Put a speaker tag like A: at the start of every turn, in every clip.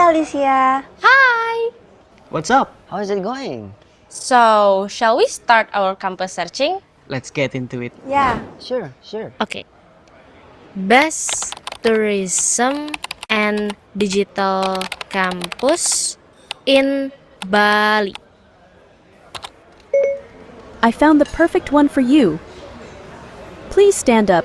A: Hi Alicia.
B: Hi!
C: What's up?
D: How is it going?
B: So, shall we start our campus searching?
C: Let's get into it.
A: Yeah.
D: Sure.
B: Okay. Best tourism and digital campus in Bali.
E: I found the perfect one for you. Please stand up.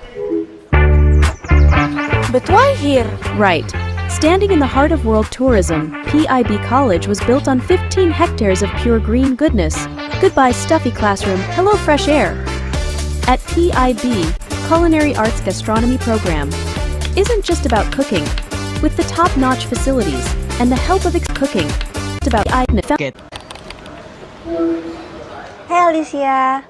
A: But why here?
E: Right. Standing in the heart of world tourism, PIB College was built on 15 hectares of pure green goodness. Goodbye stuffy classroom, hello fresh air. At PIB, Culinary Arts Gastronomy Program isn't just about cooking. With the top-notch facilities and the help of cooking, it's about
C: Get.
A: Hi Alicia.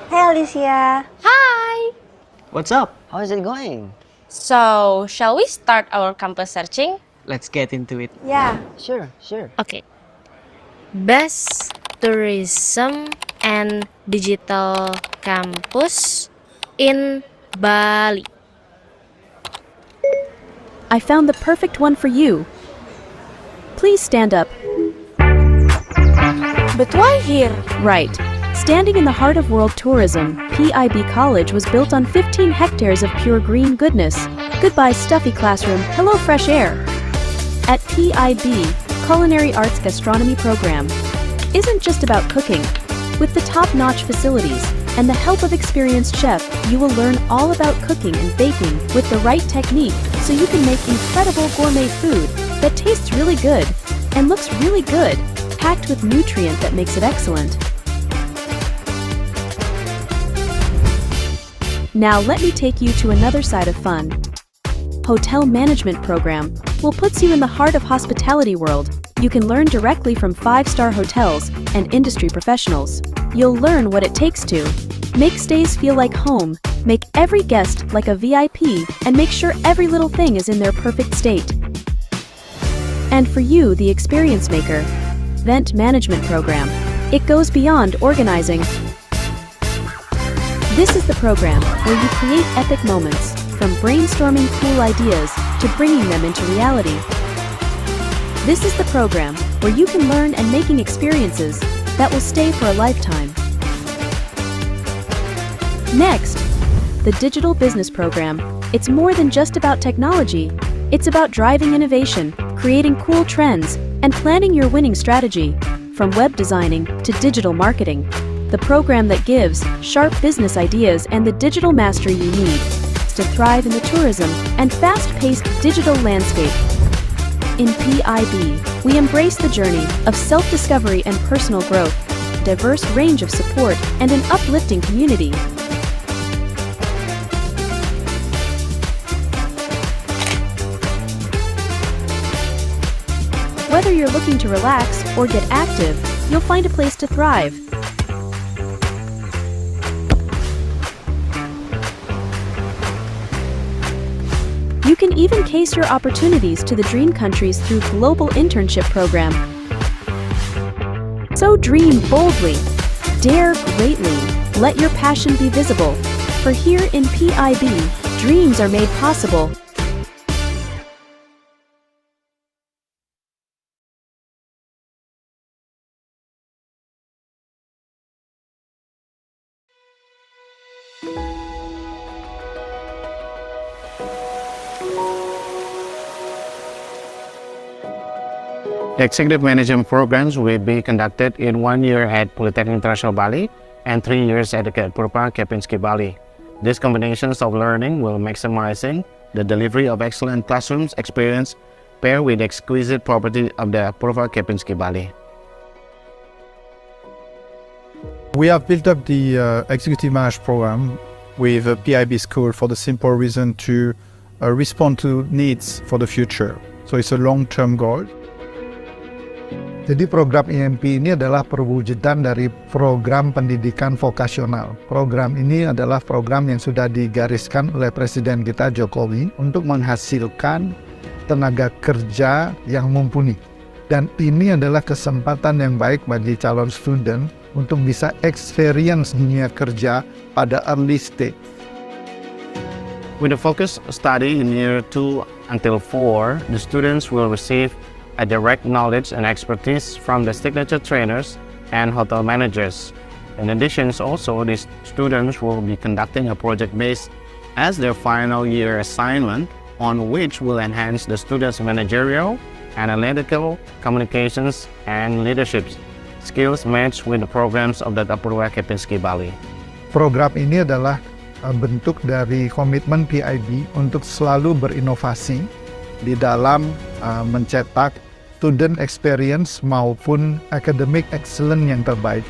A: Hi Alicia.
B: Hi!
C: What's up?
D: How is it going?
B: So, shall we start our campus searching?
C: Let's get into it.
A: Yeah.
D: Sure.
B: Okay. Best tourism and digital campus in Bali.
E: I found the perfect one for you. Please stand up.
A: But why here?
E: Right. Standing in the heart of world tourism, PIB College was built on 15 hectares of pure green goodness. Goodbye stuffy classroom, hello fresh air. At PIB, Culinary Arts Gastronomy Program isn't just about cooking. With the top-notch facilities and the help of experienced chef, you will learn all about cooking and baking with the right technique so you can make incredible gourmet food that tastes really good and looks really good, packed with nutrient that makes it excellent. Now let me take you to another side of fun. Hotel Management Program will put you in the heart of hospitality world. You can learn directly from 5-star hotels and industry professionals. You'll learn what it takes to make stays feel like home, make every guest like a VIP, and make sure every little thing is in their perfect state. And for you, the Experience Maker, Event Management Program. It goes beyond organizing. This is the program where you create epic moments, from brainstorming cool ideas to bringing them into reality. This is the program where you can learn and making experiences that will stay for a lifetime. Next, the Digital Business Program. It's more than just about technology. It's about driving innovation, creating cool trends, and planning your winning strategy. From web designing to digital marketing, the program that gives sharp business ideas and the digital mastery you need to thrive in the tourism and fast-paced digital landscape. In PIB, we embrace the journey of self-discovery and personal growth, diverse range of support, and an uplifting community. Whether you're looking to relax or get active, you'll find a place to thrive. You can even case your opportunities to the dream countries through Global Internship Program. So dream boldly, dare greatly, let your passion be visible. For here in PIB, dreams are made possible.
D: The executive management programs will be conducted in 1 year at Polytechnic International Bali and 3 years at the Purba Kempinski Bali. These combinations of learning will maximizing the delivery of excellent classrooms experience paired with the exquisite property of the Purba Kempinski Bali.
F: We have built up the executive management program with a PIB school for the simple reason to respond to needs for the future. So it's a long-term goal.
G: Jadi program IMP ini adalah perwujudan dari program pendidikan vokasional. Program ini adalah program yang sudah digariskan oleh Presiden kita Jokowi untuk menghasilkan tenaga kerja yang mumpuni. Dan ini adalah kesempatan yang baik bagi calon student untuk bisa experience dunia kerja pada early stage.
D: With a focused study in year 2 until 4, the students will receive a direct knowledge and expertise from the signature trainers and hotel managers. In addition, also these students will be conducting a project based as their final year assignment, on which will enhance the students' managerial, analytical, communications, and leadership skills matched with the programs of the Purba Kempinski Bali.
G: Program ini adalah bentuk dari komitmen PIB untuk selalu berinovasi di dalam mencetak student experience maupun academic excellence yang terbaik.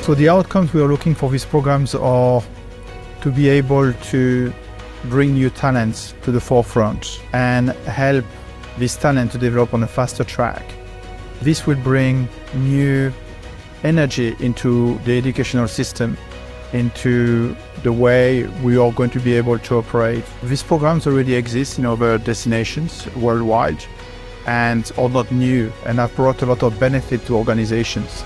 F: So the outcomes we are looking for these programs are to be able to bring new talents to the forefront and help this talent to develop on a faster track. This will bring new energy into the educational system, into the way we are going to be able to operate. These programs already exist in other destinations worldwide and are not new and have brought a lot of benefit to organizations.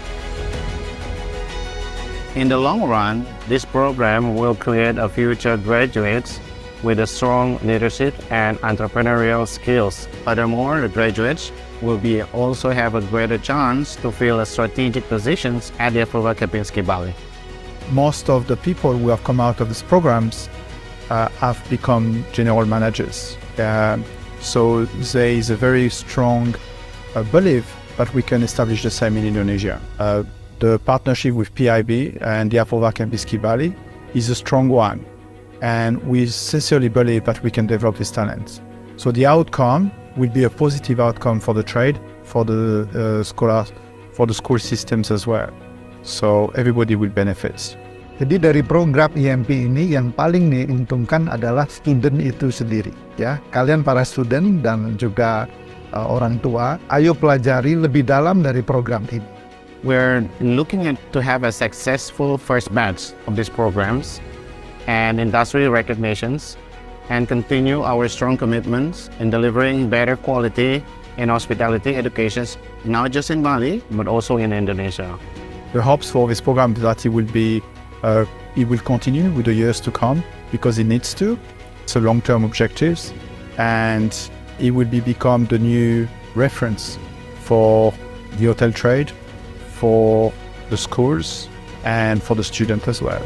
D: In the long run, this program will create a future graduates with a strong leadership and entrepreneurial skills. Furthermore, the graduates will also have a greater chance to fill strategic positions at the Purba Kempinski Bali.
F: Most of the people who have come out of these programs have become general managers. So there is a very strong belief that we can establish the same in Indonesia. The partnership with PIB and the Purba Kempinski Bali is a strong one, and we sincerely believe that we can develop these talents. So the outcome will be a positive outcome for the trade, for the scholars, for the school systems as well. So everybody will benefit.
G: Jadi dari program IMP ini yang paling diuntungkan adalah student itu sendiri, ya. Kalian para student dan juga orang tua, ayo pelajari lebih dalam dari program ini.
D: We're looking to have a successful first batch of these programs and industry recognitions and continue our strong commitments in delivering better quality in hospitality education, not just in Bali, but also in Indonesia.
F: The hopes for this program is that it will continue with the years to come because it needs to. It's a long-term objectives, and it will become the new reference for the hotel trade, for the schools, and for the student as well.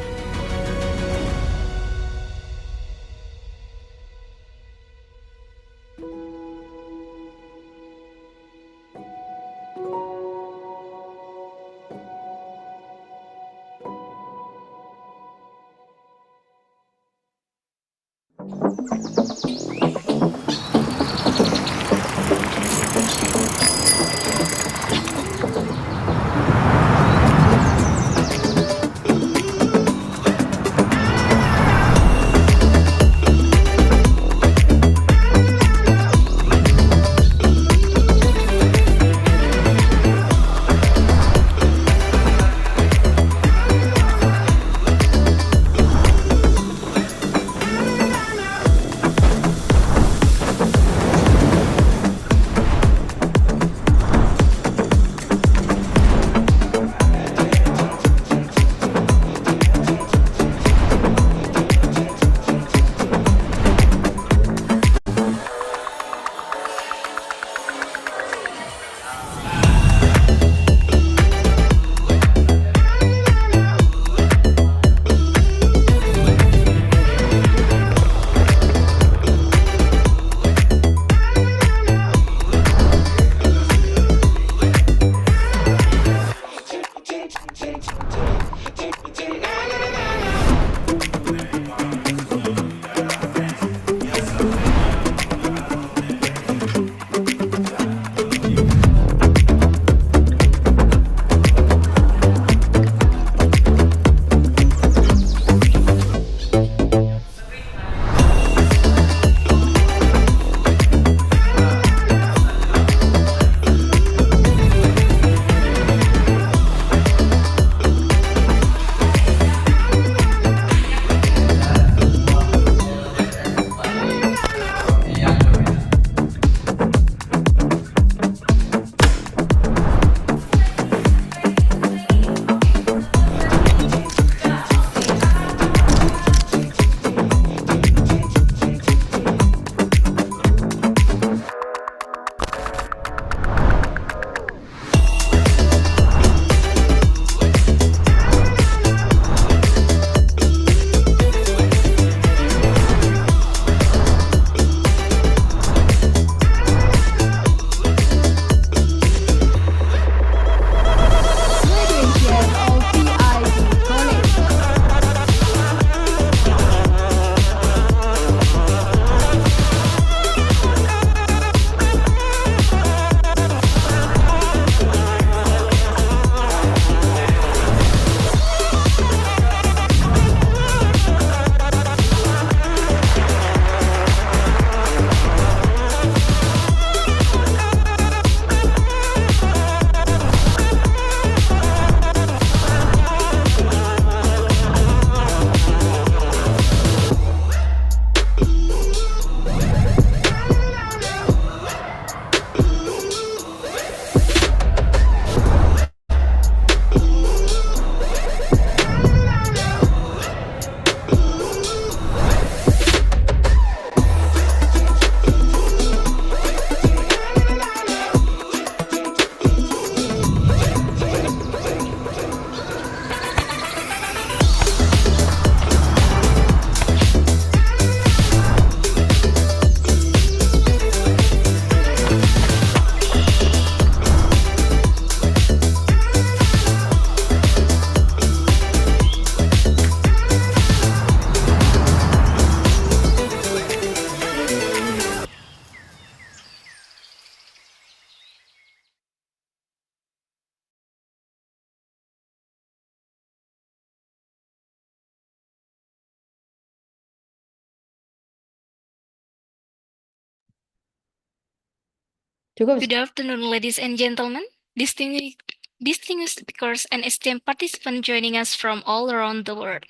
H: Good afternoon, ladies and gentlemen, distinguished speakers, and esteemed participants joining us from all around the world.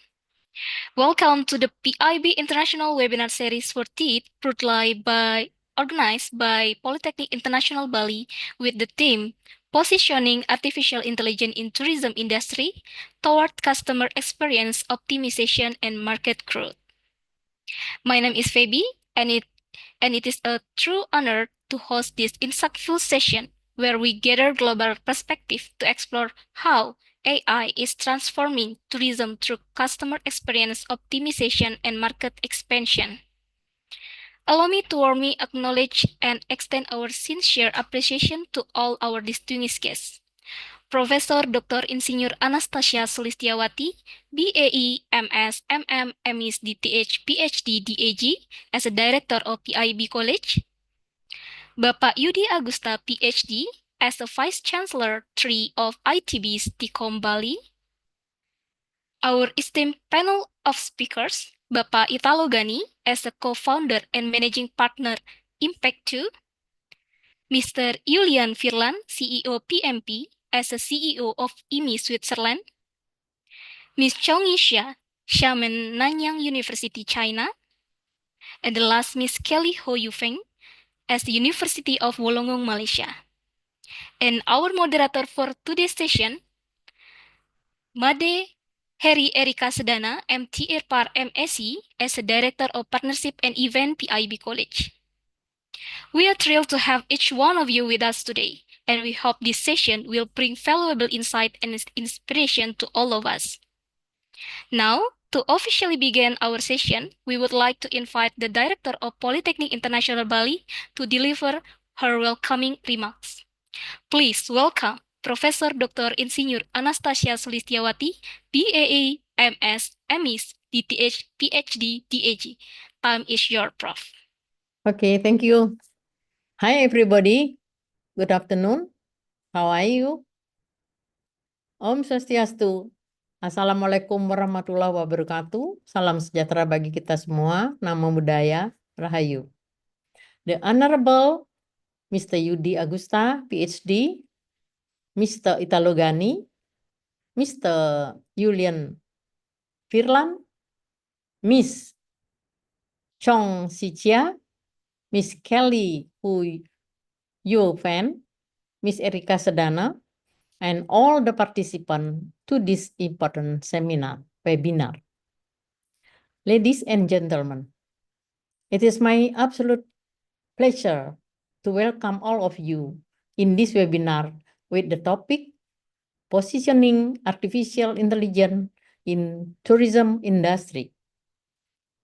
H: Welcome to the PIB International Webinar Series 48, organized by Polytechnic International Bali with the theme Positioning Artificial Intelligence in Tourism Industry Toward Customer Experience Optimization and Market Growth. My name is Feby, and it is a true honor to host this insightful session where we gather global perspective to explore how AI is transforming tourism through customer experience optimization and market expansion. Allow me to warmly acknowledge and extend our sincere appreciation to all our distinguished guests. Profesor Dr. Insinyur Anastasia Sulistiawati, BAE, MS, MM, MIS, DTH, PhD, DAG, as a Director of PIB College. Bapak Yudi Agusta, PhD, as the Vice Chancellor 3 of ITB's Tcom Bali. Our esteemed panel of speakers, Bapak Italo Gani, as the co-founder and managing partner Impact 2. Mr. Julian Firlan, CEO PMP, as the CEO of IMI Switzerland. Ms. Chong Yixia, Xiamen Nanyang University, China. And the last, Ms. Kelly Ho Yufeng, as the University of Wollongong, Malaysia. And our moderator for today's session, Made Heri Erika Sedana, MTA Par MSc, as the Director of Partnership and Event PIB College. We are thrilled to have each one of you with us today, and we hope this session will bring valuable insight and inspiration to all of us. Now, to officially begin our session, we would like to invite the Director of Polytechnic International Bali to deliver her welcoming remarks. Please welcome Professor Dr. Insinyur Anastasia Sulistiawati, BAA, MS, MIS, DTH, PhD, DAG. Time is your, Prof.
I: Okay, thank you. Hi, everybody. Good afternoon. How are you? Om Swastiastu. Assalamualaikum warahmatullahi wabarakatuh. Salam sejahtera bagi kita semua. Namo Buddhaya, Rahayu. The Honorable Mr. Yudi Agusta, PhD, Mr. Italo Gani, Mr. Julian Firlan, Miss Chong Sichia, Miss Kelly Hu Yufeng, Miss Erika Sedana, and all the participants to this important webinar. Ladies and gentlemen, it is my absolute pleasure to welcome all of you in this webinar with the topic Positioning Artificial Intelligence in Tourism Industry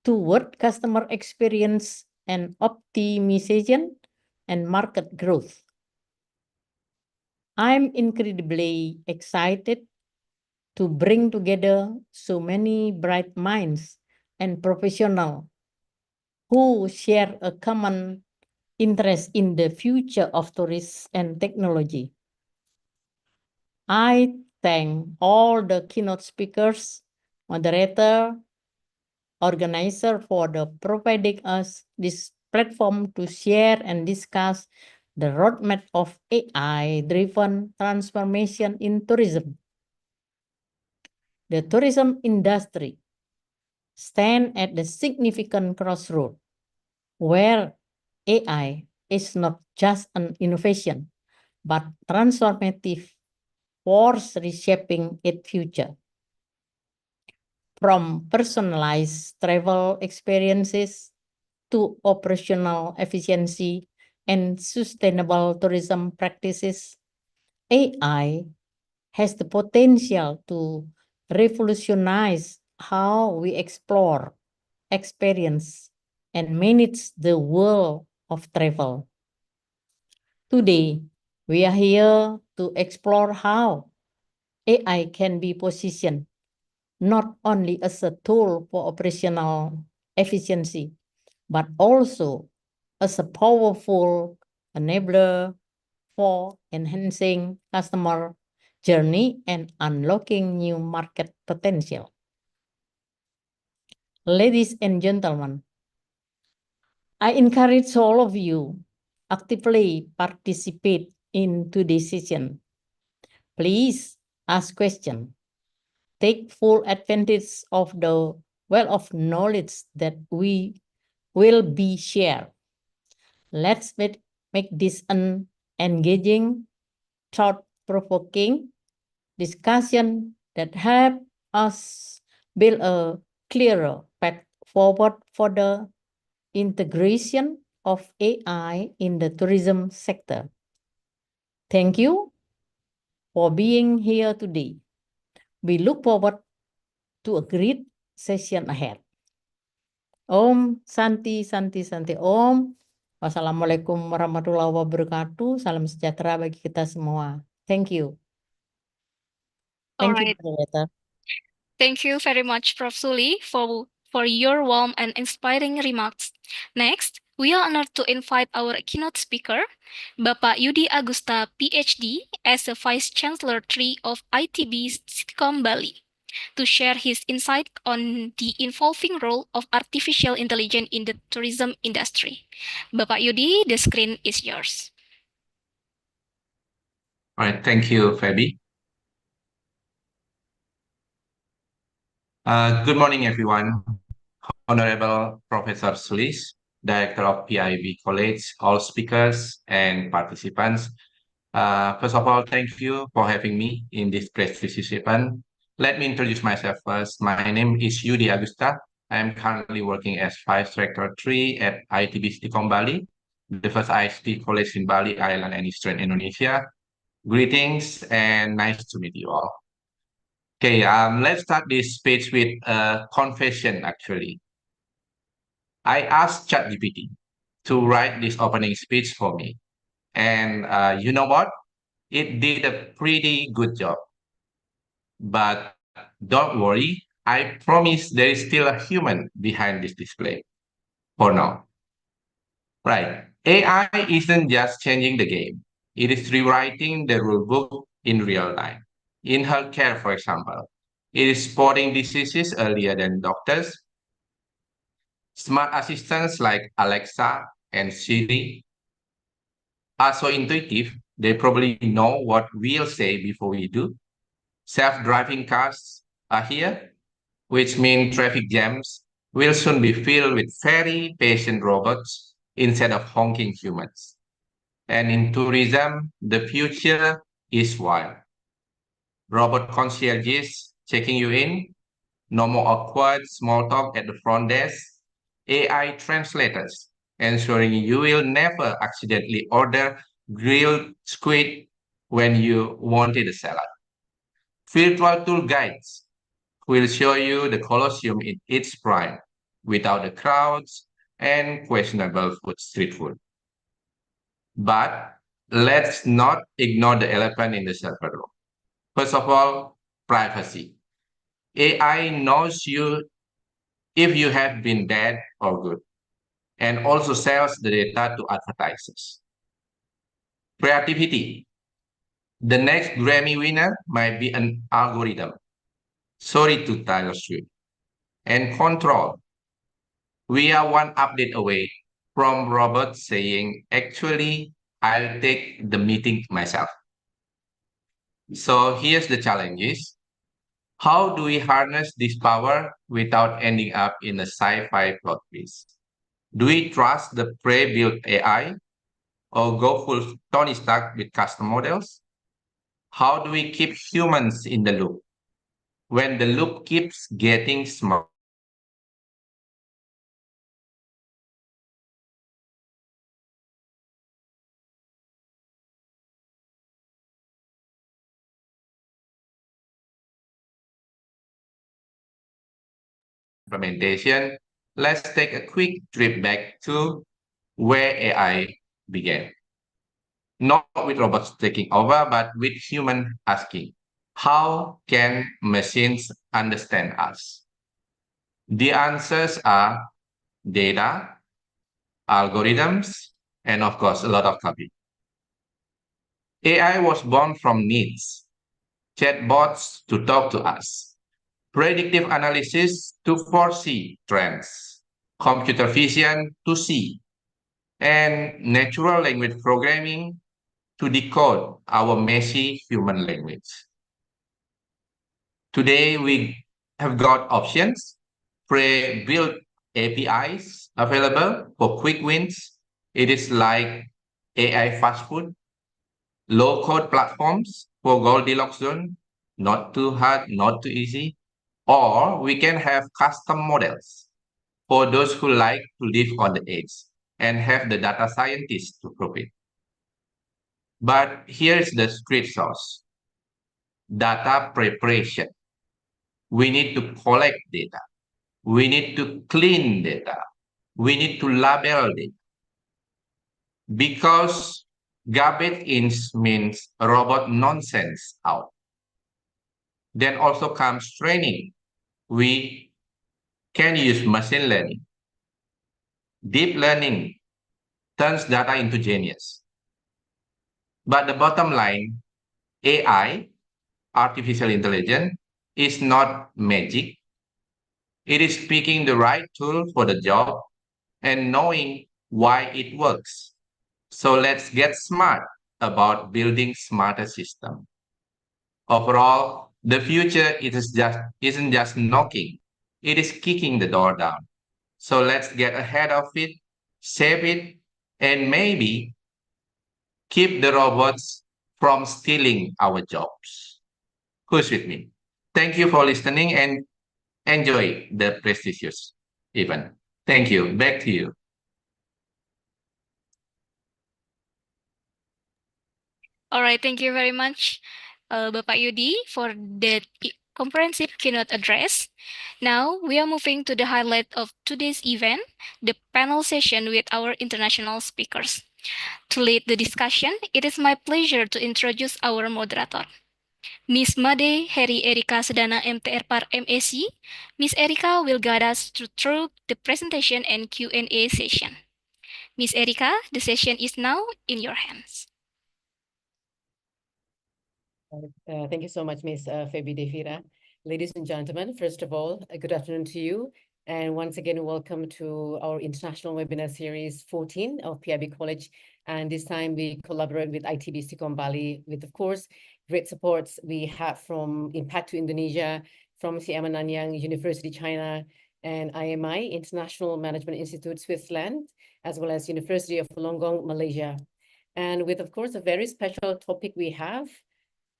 I: toward Customer Experience and Optimization and Market Growth. I'm incredibly excited to bring together so many bright minds and professionals who share a common interest in the future of tourism and technology. I thank all the keynote speakers, moderator, organizer for providing us this platform to share and discuss the roadmap of AI-driven transformation in tourism. The tourism industry stands at the significant crossroad where AI is not just an innovation, but transformative force reshaping its future. From personalized travel experiences to operational efficiency and sustainable tourism practices, AI has the potential to revolutionize how we explore, experience, and manage the world of travel. Today, we are here to explore how AI can be positioned not only as a tool for operational efficiency, but also as a powerful enabler for enhancing customer journey and unlocking new market potential. Ladies and gentlemen, I encourage all of you actively participate in today's session. Please ask questions, take full advantage of the wealth of knowledge that we will be shared. Let's make this an engaging, thought-provoking discussion that help us build a clearer path forward for the integration of AI in the tourism sector. Thank you for being here today. We look forward to a great session ahead. Om Santi Santi Santi Om. Wassalamualaikum warahmatullahi wabarakatuh. Salam sejahtera bagi kita semua. Thank you.
H: All
I: Thank you,
H: right.
I: moderator.
H: Thank you very much, Prof. Suli, for your warm and inspiring remarks. Next, we are honored to invite our keynote speaker, Bapak Yudi Agusta, PhD, as the Vice Chancellor 3 of ITB Sitkom Bali, to share his insight on the evolving role of artificial intelligence in the tourism industry. Bapak Yudi, the screen is yours.
J: All right, thank you, Fabi. Good morning, everyone. Honorable Professor Sulis, Director of PIB College, all speakers and participants. First of all, thank you for having me in this prestigious event. Let me introduce myself first. My name is Yudi Agusta. I am currently working as Vice Rector 3 at ITB Sitkom Bali, the first ICT college in Bali Island and Eastern Indonesia. Greetings and nice to meet you all. Okay, let's start this speech with a confession, actually. I asked ChatGPT to write this opening speech for me. And you know what? It did a pretty good job. But don't worry, I promise there is still a human behind this display. For now. Right. AI isn't just changing the game. It is rewriting the rulebook in real time. In healthcare, for example, it is spotting diseases earlier than doctors. Smart assistants like Alexa and Siri are so intuitive, they probably know what we'll say before we do. Self-driving cars are here, which means traffic jams will soon be filled with very patient robots instead of honking humans. And in tourism, the future is wild. Robot concierges checking you in, no more awkward small talk at the front desk, AI translators ensuring you will never accidentally order grilled squid when you wanted a salad. Virtual tour guides will show you the Colosseum in its prime without the crowds and questionable street food. But let's not ignore the elephant in the server room. First of all, privacy. AI knows you if you have been bad or good, and also sells the data to advertisers. Creativity. The next Grammy winner might be an algorithm. Sorry to Taylor Swift. And control. We are one update away from robots saying, actually, I'll take the meeting myself. So here's the challenges. How do we harness this power without ending up in a sci-fi plot twist? Do we trust the pre-built AI or go full Tony Stark with custom models? How do we keep humans in the loop when the loop keeps getting smaller? Implementation, let's take a quick trip back to where AI began. Not with robots taking over, but with humans asking, how can machines understand us? The answers are data, algorithms, and of course, a lot of copy. AI was born from needs, chatbots to talk to us, predictive analysis to foresee trends, computer vision to see, and natural language programming to decode our messy human language. Today, we have got options, pre-built APIs available for quick wins. It is like AI fast food, low-code platforms for Goldilocks zone, not too hard, not too easy. Or we can have custom models for those who like to live on the edge and have the data scientists to prove it. But here's the secret sauce: data preparation. We need to collect data. We need to clean data. We need to label data. Because garbage in means robot nonsense out. Then also comes training. We can use machine learning. Deep learning turns data into genius. But the bottom line, AI, artificial intelligence, is not magic. It is picking the right tool for the job and knowing why it works. So let's get smart about building smarter systems. Overall, the future isn't just knocking, it is kicking the door down. So let's get ahead of it, save it, and maybe keep the robots from stealing our jobs. Who's with me? Thank you for listening and enjoy the prestigious event. Thank you. Back to you.
H: All right, thank you very much, Bapak Yudi, for that comprehensive keynote address. Now, we are moving to the highlight of today's event, the panel session with our international speakers. To lead the discussion, it is my pleasure to introduce our moderator, Ms. Made Heri Erika Sedana MTR Par MEC. Ms. Erika will guide us through the presentation and Q&A session. Ms. Erika, the session is now in your hands.
K: Thank you so much, Ms. Febi Devira. Ladies and gentlemen, first of all, good afternoon to you. And once again, welcome to our international webinar series 14 of PIB College. And this time we collaborate with ITB Stikom Bali with, of course, great supports we have from Impact to Indonesia, from Xiamen Nanyang University, China, and IMI, International Management Institute, Switzerland, as well as University of Wollongong, Malaysia. And with, of course, a very special topic we have,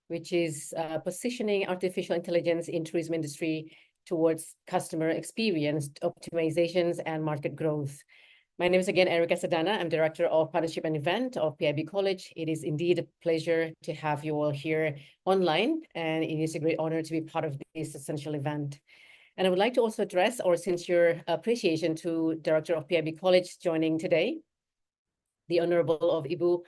K: which is positioning artificial intelligence in tourism industry towards customer experience, optimizations, and market growth. My name is again Erika Sedana. I'm Director of Partnership and Event of PIB College. It is indeed a pleasure to have you all here online, and it is a great honor to be part of this essential event. And I would like to also address our sincere appreciation to Director of PIB College joining today, the Honorable of Ibu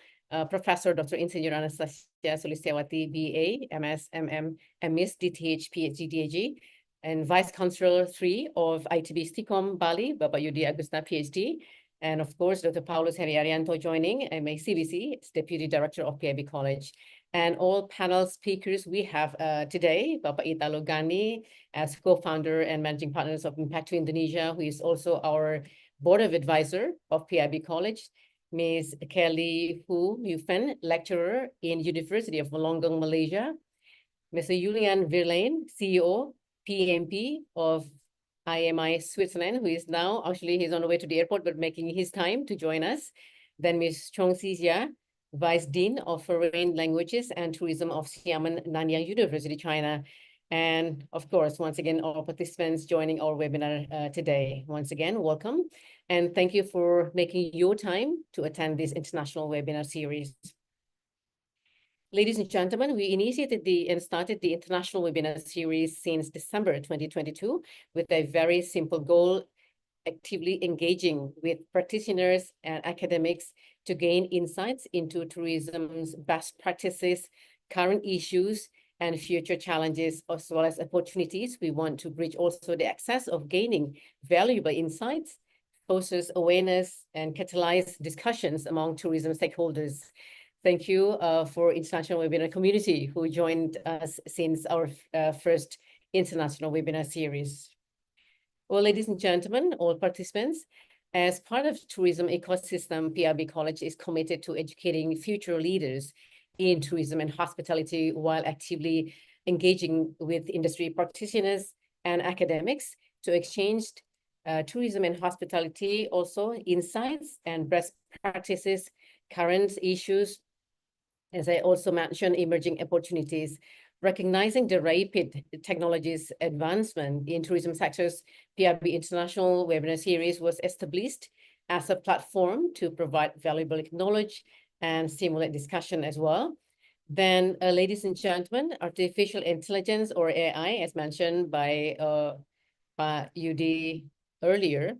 K: Professor Dr. Insinyur Anastasia Sulistiawati, BA, MS, MM, MS, DTH, PhD, DAG, and Vice Chancellor 3 of ITB Stikom Bali, Bapak Yudi Agustina, PhD, and of course, Dr. Paulus Heri Arianto joining, MA CBC, Deputy Director of PIB College. And all panel speakers we have today, Bapak Italo Gani, as co-founder and managing partners of Impact to Indonesia, who is also our Board of Advisor of PIB College, Ms. Kelly Hu Mufen, lecturer in University of Wollongong, Malaysia. Mr. Julian Verlaine, CEO, PMP of IMI Switzerland, who is now, actually he's on the way to the airport, but making his time to join us. Then Ms. Chong Xia, Vice Dean of Foreign Languages and Tourism of Xiamen Nanyang University, China. And of course, once again, all participants joining our webinar today. Once again, welcome. And thank you for making your time to attend this international webinar series. Ladies and gentlemen, we initiated and started the international webinar series since December 2022 with a very simple goal, actively engaging with practitioners and academics to gain insights into tourism's best practices, current issues, and future challenges, as well as opportunities. We want to bridge also the access of gaining valuable insights, foster awareness, and catalyze discussions among tourism stakeholders. Thank you for international webinar community who joined us since our first international webinar series. Well, ladies and gentlemen, all participants, as part of tourism ecosystem, PIB College is committed to educating future leaders in tourism and hospitality while actively engaging with industry practitioners and academics to exchange tourism and hospitality also insights and best practices, current issues, as I also mentioned, emerging opportunities. Recognizing the rapid technologies advancement in tourism sectors, PIB International Webinar Series was established as a platform to provide valuable knowledge and stimulate discussion as well. Then, ladies and gentlemen, artificial intelligence or AI, as mentioned by Yudi earlier,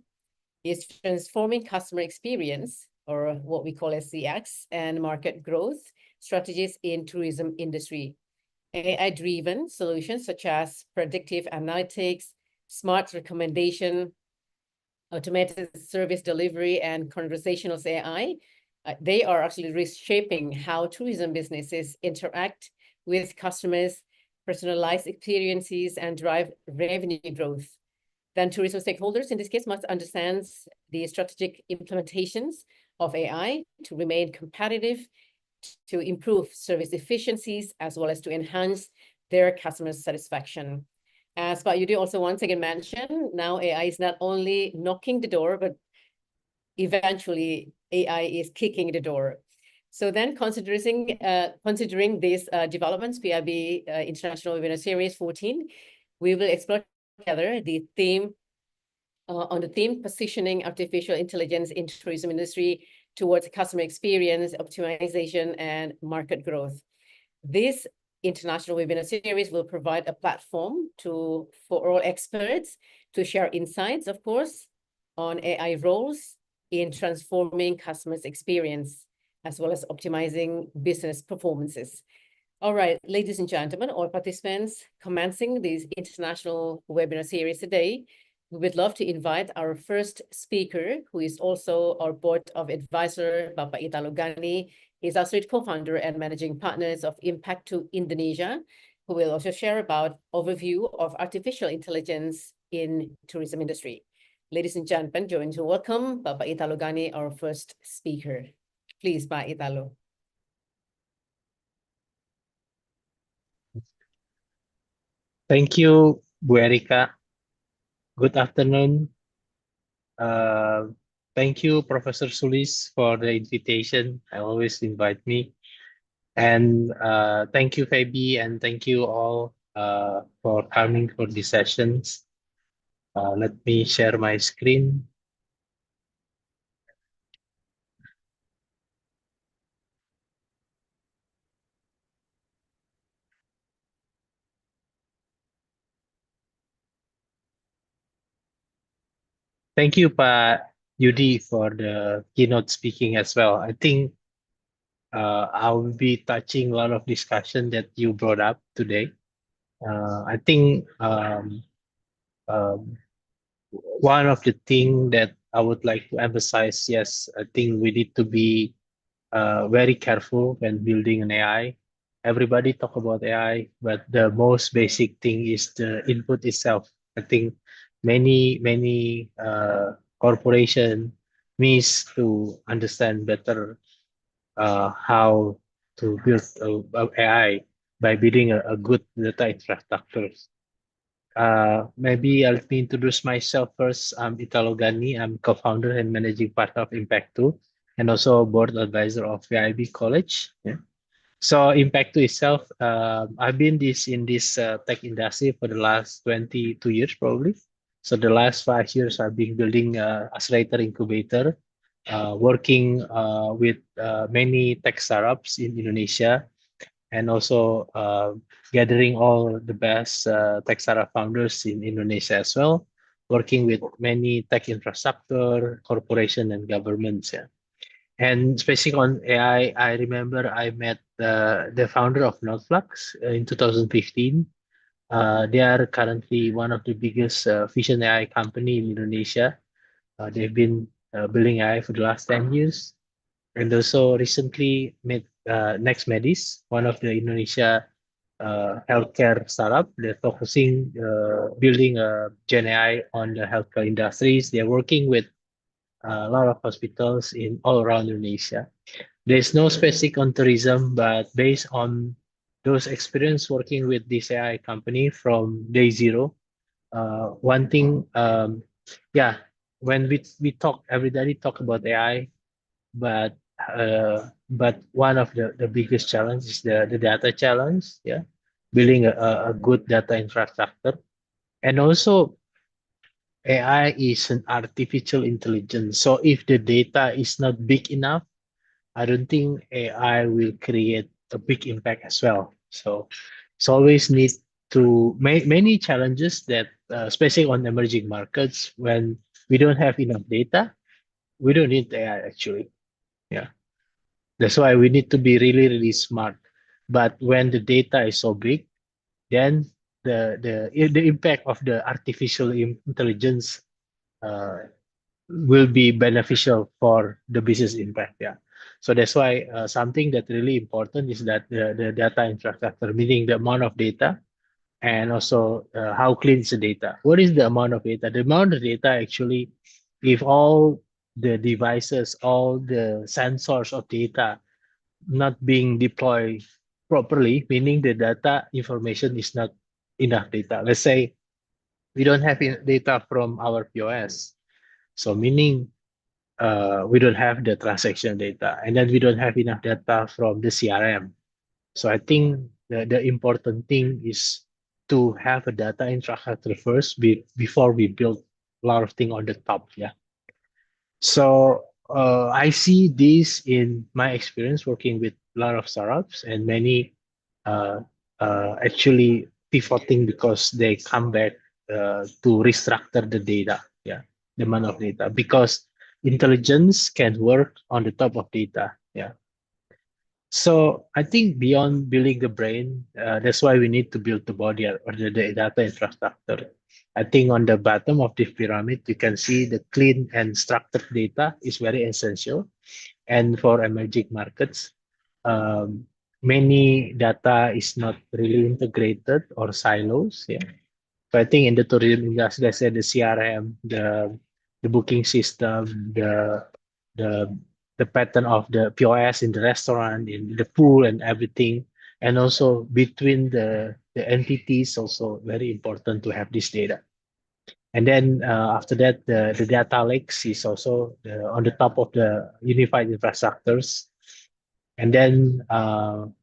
K: is transforming customer experience, or what we call as CX, and market growth strategies in tourism industry. AI-driven solutions such as predictive analytics, smart recommendation, automated service delivery, and conversational AI, they are actually reshaping how tourism businesses interact with customers, personalize experiences, and drive revenue growth. Then tourism stakeholders in this case must understand the strategic implementations of AI to remain competitive, to improve service efficiencies, as well as to enhance their customer satisfaction. As Pak Yudi also once again mentioned, now AI is not only knocking the door, but eventually AI is kicking the door. So then considering these developments, PIB International Webinar Series 14, we will explore together the theme on the theme positioning artificial intelligence in tourism industry towards customer experience, optimization, and market growth. This international webinar series will provide a platform for all experts to share insights, of course, on AI roles in transforming customers' experience, as well as optimizing business performances. All right, ladies and gentlemen, all participants commencing this international webinar series today, we would love to invite our first speaker, who is also our board of advisor, Bapak Italo Gani. He's also co-founder and managing partners of Impact2 Indonesia, who will also share about overview of artificial intelligence in tourism industry. Ladies and gentlemen, join to welcome Bapak Italo Gani, our first speaker. Please, Pak Italo.
L: Thank you, Bu Erika. Good afternoon. Thank you, Professor Sulis, for the invitation. I always invite me. And thank you, Fabi, and thank you all for coming for these sessions. Let me share my screen. Thank you, Pak Yudi, for the keynote speaking as well. I think I will be touching a lot of discussion that you brought up today. I think one of the things that I would like to emphasize, yes, I think we need to be very careful when building an AI. Everybody talk about AI, but the most basic thing is the input itself. I think many corporation miss to understand better how to build AI by building a good data infrastructure. Maybe I'll introduce myself first. I'm Italo Gani. I'm co-founder and managing partner of Impact2, and also board advisor of PIB College. Yeah. So Impact2 itself, I've been in this tech industry for the last 22 years probably. So the last 5 years I've been building accelerator incubator, working with many tech startups in Indonesia, and also gathering all the best tech startup founders in Indonesia as well, working with many tech infrastructure, corporation, and governments. Yeah. And speaking on AI, I remember I met the founder of Noteflux in 2015. They are currently one of the biggest vision AI company in Indonesia. They've been building AI for the last 10 years. And also recently met NextMedis, one of the Indonesia healthcare startup. They're focusing building Gen AI on the healthcare industries. They're working with a lot of hospitals in all around Indonesia. There's no specific on tourism, but based on those experience working with this AI company from day zero. One thing, yeah, when we talk, everybody talk about AI, but one of the biggest challenge is the data challenge. Yeah, building a good data infrastructure, and also AI is an artificial intelligence. So if the data is not big enough, I don't think AI will create a big impact as well. So it's always need to many challenges that, especially on emerging markets, when we don't have enough data, we don't need AI actually. Yeah, that's why we need to be really, really smart. But when the data is so big, then the impact of the artificial intelligence uh, will be beneficial for the business impact. Yeah. So that's why something that really important is that the data infrastructure, meaning the amount of data and also how clean is the data. What is the amount of data? The amount of data actually, if all the devices, all the sensors of data not being deployed properly, meaning the data information is not enough data. Let's say we don't have data from our POS. So meaning we don't have the transaction data, and then we don't have enough data from the CRM. So I think the important thing is to have a data infrastructure first before we build a lot of things on the top. Yeah. So I see this in my experience working with a lot of startups and many uh, actually pivoting because they come back to restructure the data. Yeah, the amount of data, because intelligence can work on the top of data. Yeah. So I think beyond building the brain, that's why we need to build the body or the data infrastructure. I think on the bottom of the pyramid, you can see the clean and structured data is very essential. And for emerging markets, um, many data is not really integrated or silos. Yeah. So I think in the tourism industry, let's say the CRM, the booking system, the the pattern of the POS in the restaurant, in the pool, and everything, and also between the entities, also very important to have this data. And then after that, the data lakes is also on the top of the unified infrastructures. And then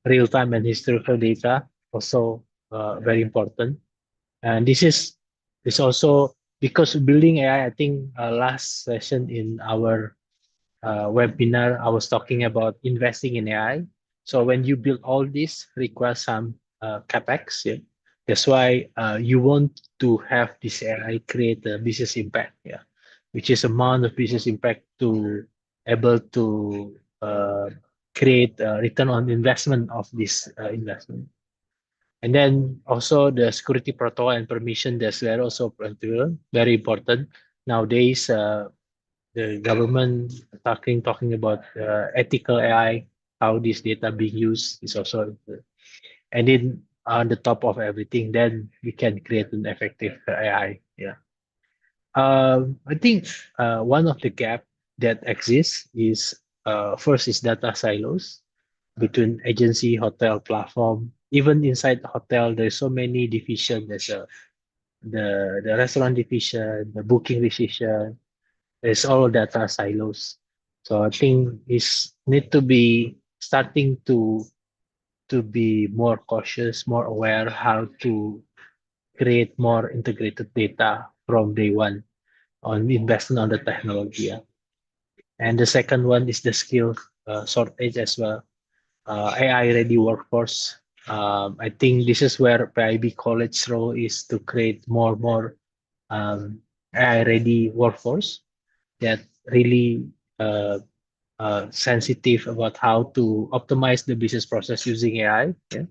L: real-time and historical data also very important. And this is also because building AI. I think last session in our webinar, I was talking about investing in AI. So when you build all this, requires some capex. Yeah? That's why you want to have this AI create a business impact. Yeah, which is amount of business impact to able to create a return on investment of this investment. And then also the security protocol and permission, that's also very important. Nowadays, the government talking about ethical AI, how this data being used is also, and then on the top of everything, then we can create an effective AI. Yeah. I think one of the gap that exists is first is data silos between agency, hotel, platform. Even inside the hotel, there's so many division. There's the restaurant division, the booking division. There's all data silos. So I think it's need to be starting to be more cautious, more aware how to create more integrated data from day one on investing on the technology. Yeah. And the second one is the skill shortage as well. AI ready workforce. I think this is where PIB College role is to create more AI ready workforce that really sensitive about how to optimize the business process using AI. Yeah.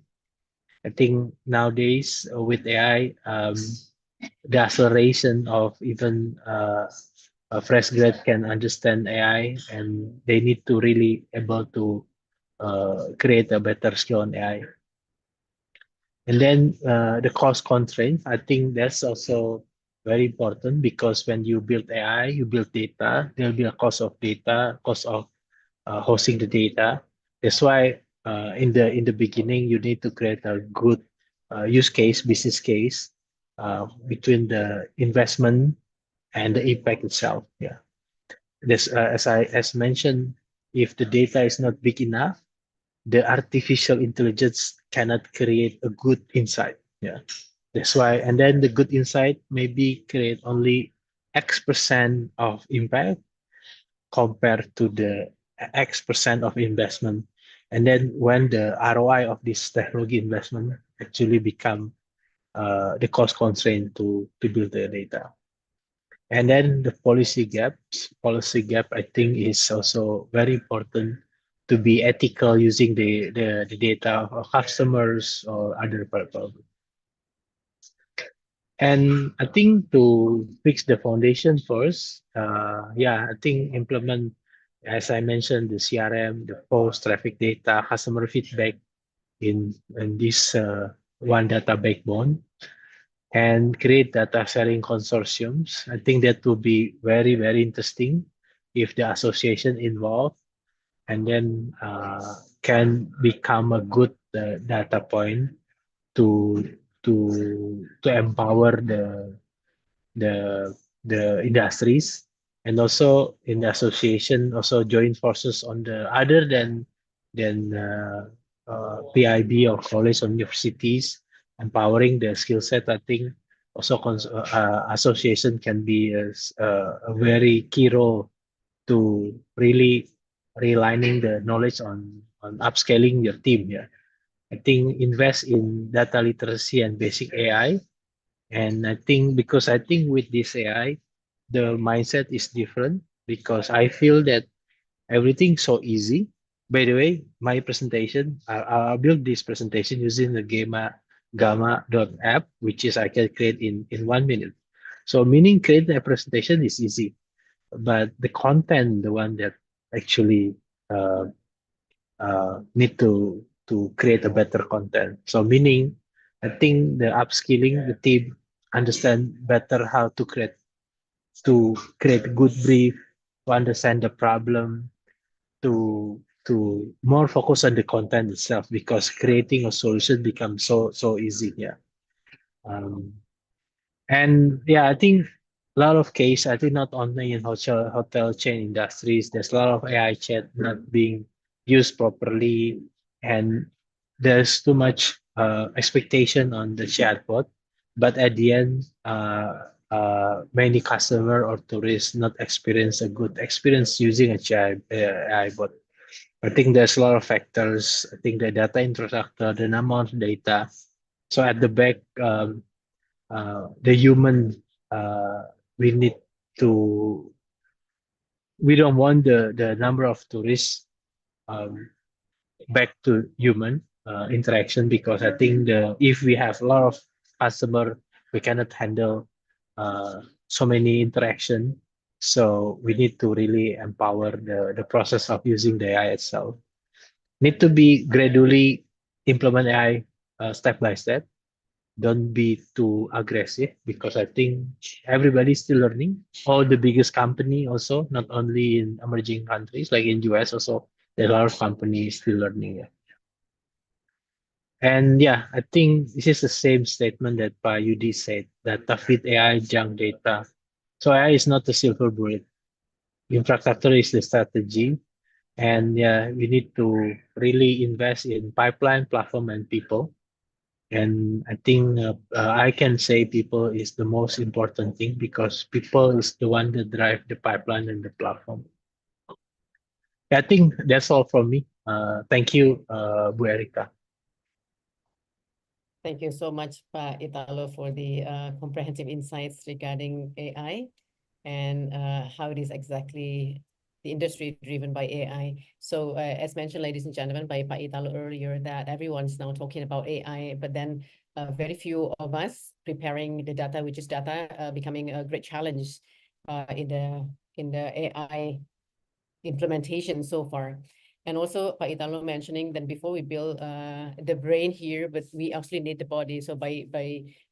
L: I think nowadays with AI, the acceleration of even a fresh grad can understand AI, and they need to really able to create a better skill on AI. And then the cost constraint, I think that's also very important, because when you build AI, you build data, there'll be a cost of data, cost of hosting the data. That's why in the beginning, you need to create a good use case, business case between the investment and the impact itself. Yeah. This, as mentioned, if the data is not big enough, the artificial intelligence cannot create a good insight. Yeah, that's why. And then the good insight maybe create only X% of impact compared to the X% of investment. And then when the ROI of this technology investment actually become the cost constraint to build the data. And then the policy gap, I think is also very important to be ethical using the data of customers or other people. And I think to fix the foundation first, I think implement, as I mentioned, the CRM, the post traffic data, customer feedback in this one data backbone, and create data sharing consortiums. I think that will be very, very interesting if the association involved and then can become a good data point to empower the industries, and also in the association also join forces on the other than PIB or college or universities, empowering the skill set. I think also association can be a very key role to really realigning the knowledge on upscaling your team. Yeah, I think invest in data literacy and basic AI. And I think with this AI, the mindset is different because I feel that everything's so easy. By the way, my presentation, I'll build this presentation using the Gamma.app, which is I can create in 1 minute. So meaning creating a presentation is easy, but the content, the one that actually need to create a better content. So meaning, I think the upskilling the team understand better how to create good brief, to understand the problem, to more focus on the content itself, because creating a solution becomes so easy. Yeah. And yeah, I think a lot of case, I think not only in hotel chain industries, there's a lot of AI chat not being used properly, and there's too much expectation on the chatbot, but at the end, many customer or tourists not experience a good experience using a AI bot. I think there's a lot of factors. I think the data infrastructure, the number of data. So at the back, the human, we need to, we don't want the number of tourists back to human interaction, because I think if we have a lot of customer, we cannot handle so many interaction. So we need to really empower the process of using the AI itself. Need to be gradually implement AI step by step. Don't be too aggressive, because I think everybody's still learning. All the biggest company also, not only in emerging countries, like in US also, there are a lot of companies still learning. Yeah. And yeah, I think this is the same statement that Pa Yudi said, that tough with AI, junk data. So AI is not the silver bullet. Infrastructure is the strategy. And yeah, we need to really invest in pipeline, platform, and people. And I think I can say people is the most important thing, because people is the one that drive the pipeline and the platform. I think that's all from me. Thank you, Bu Erika.
K: Thank you so much, Pa Italo, for the comprehensive insights regarding AI and how it is exactly the industry driven by AI. So as mentioned, ladies and gentlemen, by Pa Italo earlier, that everyone's now talking about AI, but then very few of us preparing the data, which is data becoming a great challenge in the AI implementation so far. And also Pa Italo mentioning that before we build the brain here, but we actually need the body. So by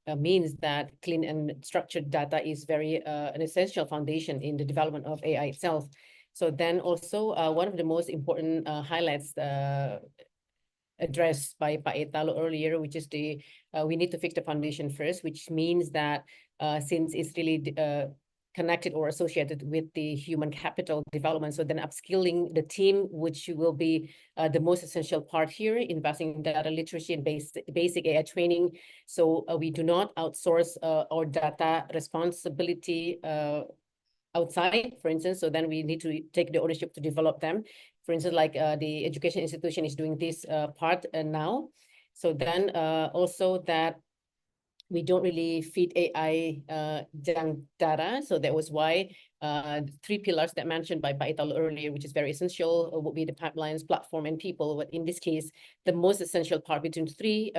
K: means that clean and structured data is very an essential foundation in the development of AI itself. So then also one of the most important highlights addressed by Pak Italo earlier, which is the we need to fix the foundation first, which means that since it's really connected or associated with the human capital development, so then upskilling the team, which will be the most essential part here, investing in data literacy and basic AI training. So we do not outsource our data responsibility outside, for instance, so then we need to take the ownership to develop them. For instance, like the education institution is doing this part now. So then also that we don't really feed AI junk data. So that was why 3 pillars that mentioned by Italo earlier, which is very essential, would be the pipelines, platform, and people. But in this case, the most essential part between 3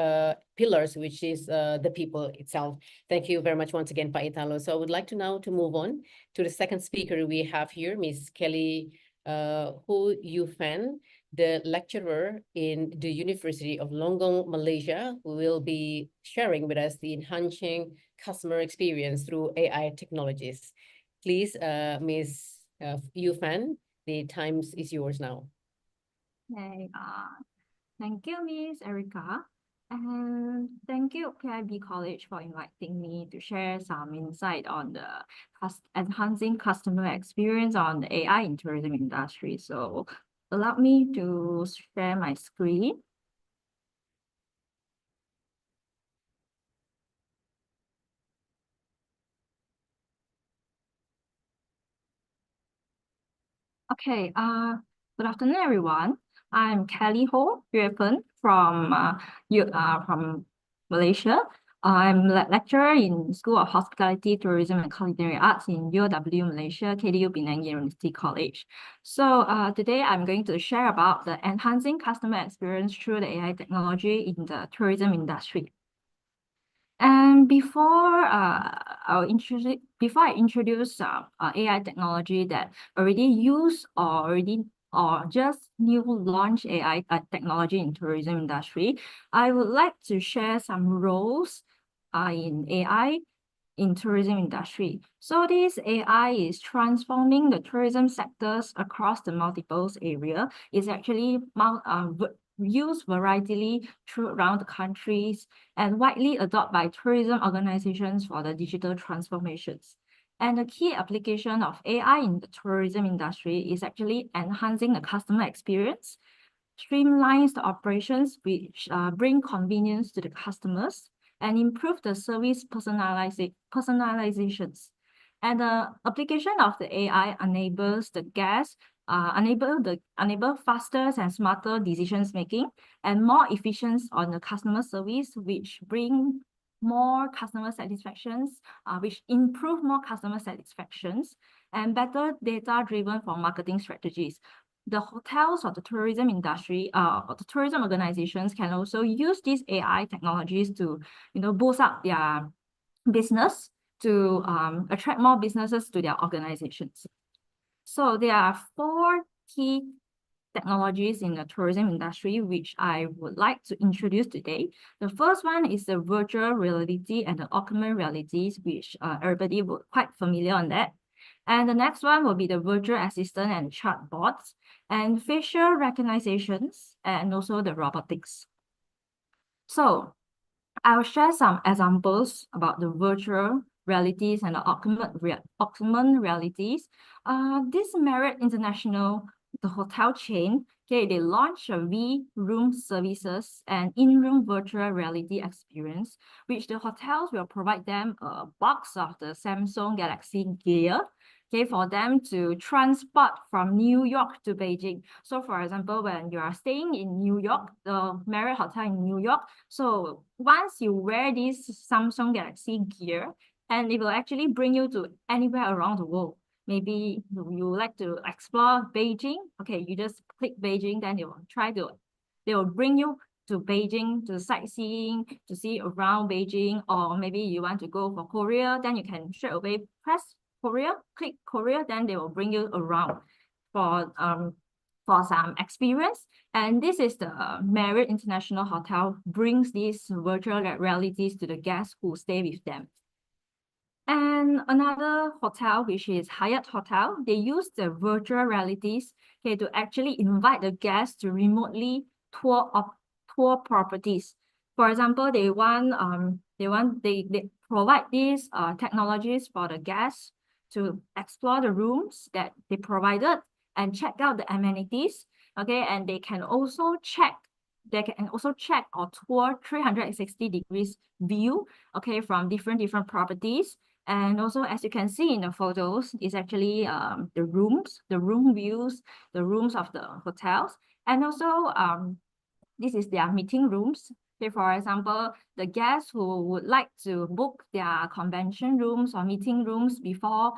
K: pillars, which is the people itself. Thank you very much once again, Italo. So I would like to now to move on to the second speaker we have here, Ms. Kelly Hu Yufan, the lecturer in the University of Longgong, Malaysia, who will be sharing with us the enhancing customer experience through AI technologies. Please, Ms. Yufan, the time is yours now.
M: Okay, thank you, Ms. Erica. And thank you, PIB College, for inviting me to share some insight on the enhancing customer experience on the AI in tourism industry. So allow me to share my screen. Okay, good afternoon, everyone. I'm Kelly Ho Yue-Fen from Malaysia. I'm a lecturer in School of Hospitality, Tourism and Culinary Arts in UOW Malaysia, KDU Penang University College. So today I'm going to share about the enhancing customer experience through the AI technology in the tourism industry. And before I introduce AI technology that already use or just new launch AI technology in tourism industry, I would like to share some roles in AI in tourism industry. So this AI is transforming the tourism sectors across the multiple area. It's actually used varietily around the countries and widely adopted by tourism organizations for the digital transformations. And the key application of AI in the tourism industry is actually enhancing the customer experience, streamlines the operations which bring convenience to the customers, and improve the service personalizations. And the application of the AI enables the guests enable faster and smarter decisions making and more efficient on the customer service, which bring more customer satisfactions, which improve more customer satisfactions, and better data-driven for marketing strategies. The hotels or the tourism industry or the tourism organizations can also use these AI technologies to, boost up their business, to attract more businesses to their organizations. So there are 4 key technologies in the tourism industry, which I would like to introduce today. The first one is the virtual reality and the augmented realities, which everybody would quite familiar on that. And the next one will be the virtual assistant and chatbots, and facial recognitions, and also the robotics. So I'll share some examples about the virtual realities and the augmented realities. This Marriott International, the hotel chain, okay, they launched a V-Room services and in-room virtual reality experience, which the hotels will provide them a box of the Samsung Galaxy Gear, okay, for them to transport from New York to Beijing. So for example, when you are staying in New York, the Marriott Hotel in New York, so once you wear this Samsung Galaxy Gear, and it will actually bring you to anywhere around the world. Maybe you like to explore Beijing. Okay, you just click Beijing, then they will bring you to Beijing to sightseeing, to see around Beijing, or maybe you want to go for Korea, then you can straight away press Korea, click Korea, then they will bring you around for some experience. And this is the Marriott International Hotel brings these virtual realities to the guests who stay with them. And another hotel, which is Hyatt Hotel, they use the virtual realities, okay, to actually invite the guests to remotely tour tour properties. For example, they provide these technologies for the guests to explore the rooms that they provided and check out the amenities. Okay, and they can also check or tour 360 degrees view, okay, from different properties. And also, as you can see in the photos, is actually the room views, the rooms of the hotels. And also, this is their meeting rooms. Okay, for example, the guests who would like to book their convention rooms or meeting rooms before,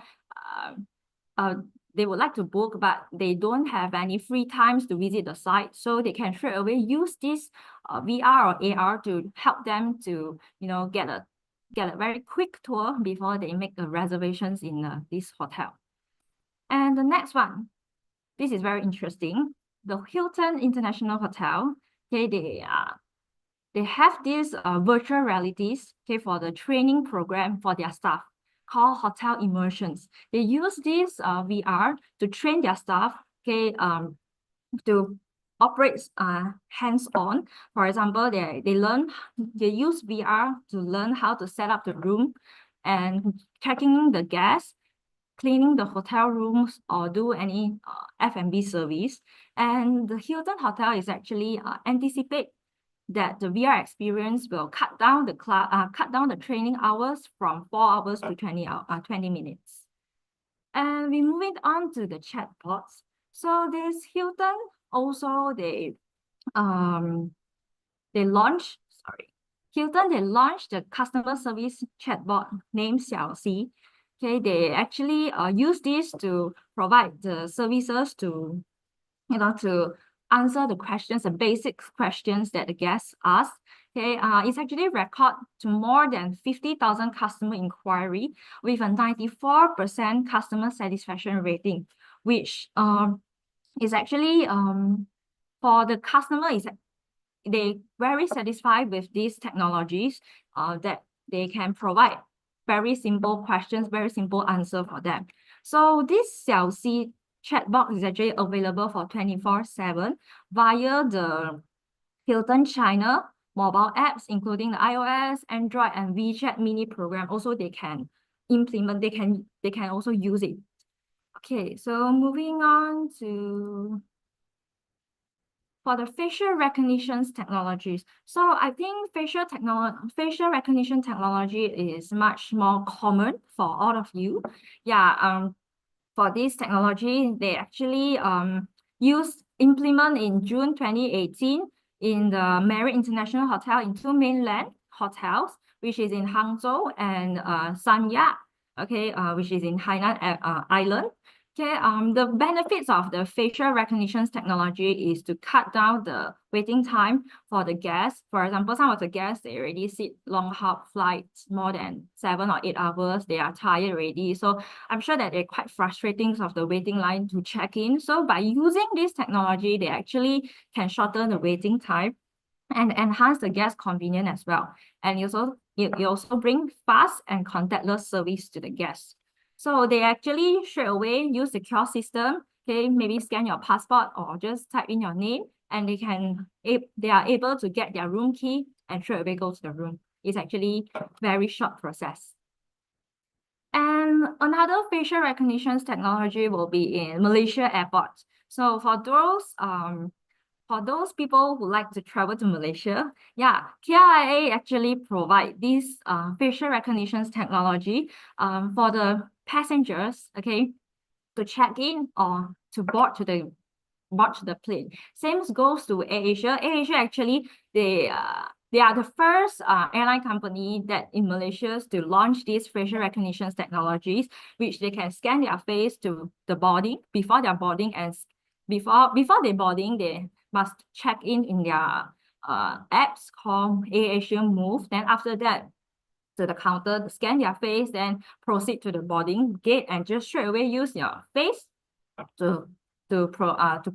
M: they would like to book, but they don't have any free times to visit the site. So they can straight away use this VR or AR to help them to, get a very quick tour before they make the reservations in this hotel. And the next one, this is very interesting. The Hilton International Hotel, okay, they have these virtual realities, okay, for the training program for their staff called Hotel Immersions. They use this VR to train their staff, okay, to operate hands-on. For example, they use VR to learn how to set up the room and checking the guests, cleaning the hotel rooms, or do any F&B service. And the Hilton Hotel is actually anticipate that the VR experience will cut down the training hours from 4 hours to 20 minutes. And we're moving on to the chatbots. So this Hilton also they launched the customer service chatbot named Xiaoxi. Okay, they actually use this to provide the services to answer the questions, the basic questions that the guests ask. Okay, it's actually record to more than 50,000 customer inquiry with a 94% customer satisfaction rating, which is actually for the customer they very satisfied with these technologies that they can provide very simple questions, very simple answer for them. So this Xiaoxi chatbot is actually available for 24/7 via the Hilton China mobile apps, including the iOS, Android, and WeChat mini program. Also, they can implement, they can also use it. Okay, so moving on to for the facial recognition technologies. So I think facial recognition technology is much more common for all of you. Yeah, for this technology, they actually implement in June 2018 in the Marriott International Hotel in 2 mainland hotels, which is in Hangzhou and Sanya, okay, which is in Hainan Island. Okay, the benefits of the facial recognition technology is to cut down the waiting time for the guests. For example, some of the guests, they already sit long haul flights, more than 7 or 8 hours. They are tired already. So I'm sure that they're quite frustrating of the waiting line to check in. So by using this technology, they actually can shorten the waiting time and enhance the guest convenience as well. And you also bring fast and contactless service to the guests. So they actually straight away use the kiosk system, okay, maybe scan your passport or just type in your name, and they are able to get their room key and straight away go to the room. It's actually very short process. And another facial recognition technology will be in Malaysia airports. So for those people who like to travel to Malaysia, yeah, KLIA actually provide this facial recognition technology for the passengers, okay, to check in or to board to the plane. Same goes to AirAsia. AirAsia actually they are the first airline company that in Malaysia to launch these facial recognition technologies, which they can scan their face to the boarding before their boarding, and before they boarding they must check in their apps called AirAsia Move. Then after that, to the counter, scan their face, then proceed to the boarding gate and just straight away use your face to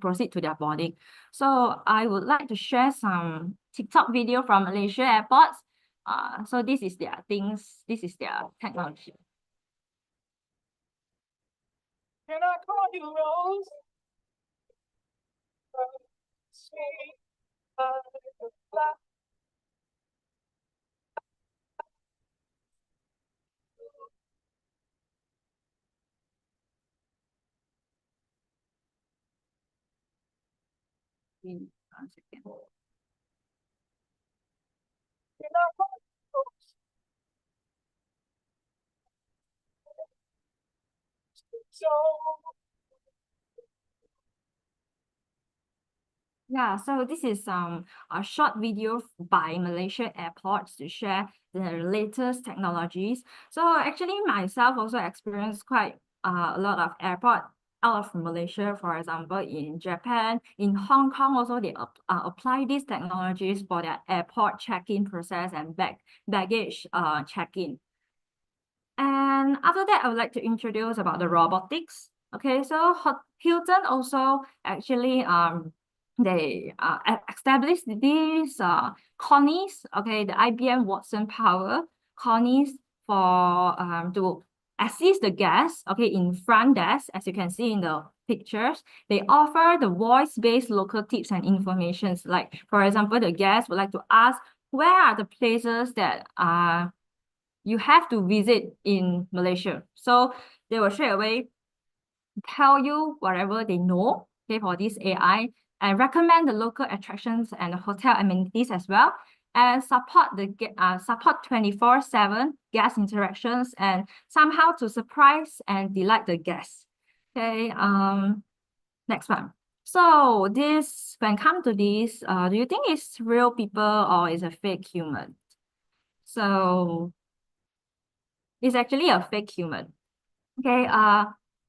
M: proceed to their boarding. So I would like to share some TikTok video from Malaysia airports. So this is their technology.
N: Can I call you Rose? Sweet,
M: One second.
N: So
M: Yeah, so this is a short video by Malaysia Airports to share the latest technologies. So actually myself also experienced quite a lot of airport out of Malaysia, for example, in Japan, in Hong Kong also they apply these technologies for their airport check-in process and baggage check-in. And after that, I would like to introduce about the robotics. Okay, so Hilton also actually they established these Connies, okay, the IBM Watson Power Connies for to assist the guests, okay, in front desk, as you can see in the pictures. They offer the voice-based local tips and informations. Like, for example, the guests would like to ask, where are the places that you have to visit in Malaysia? So they will straight away tell you whatever they know, okay, for this AI, and recommend the local attractions and hotel amenities as well, and support the support 24/7 guest interactions and somehow to surprise and delight the guests. Okay, next one. So this, when come to this, do you think it's real people or is a fake human? So it's actually a fake human. Okay,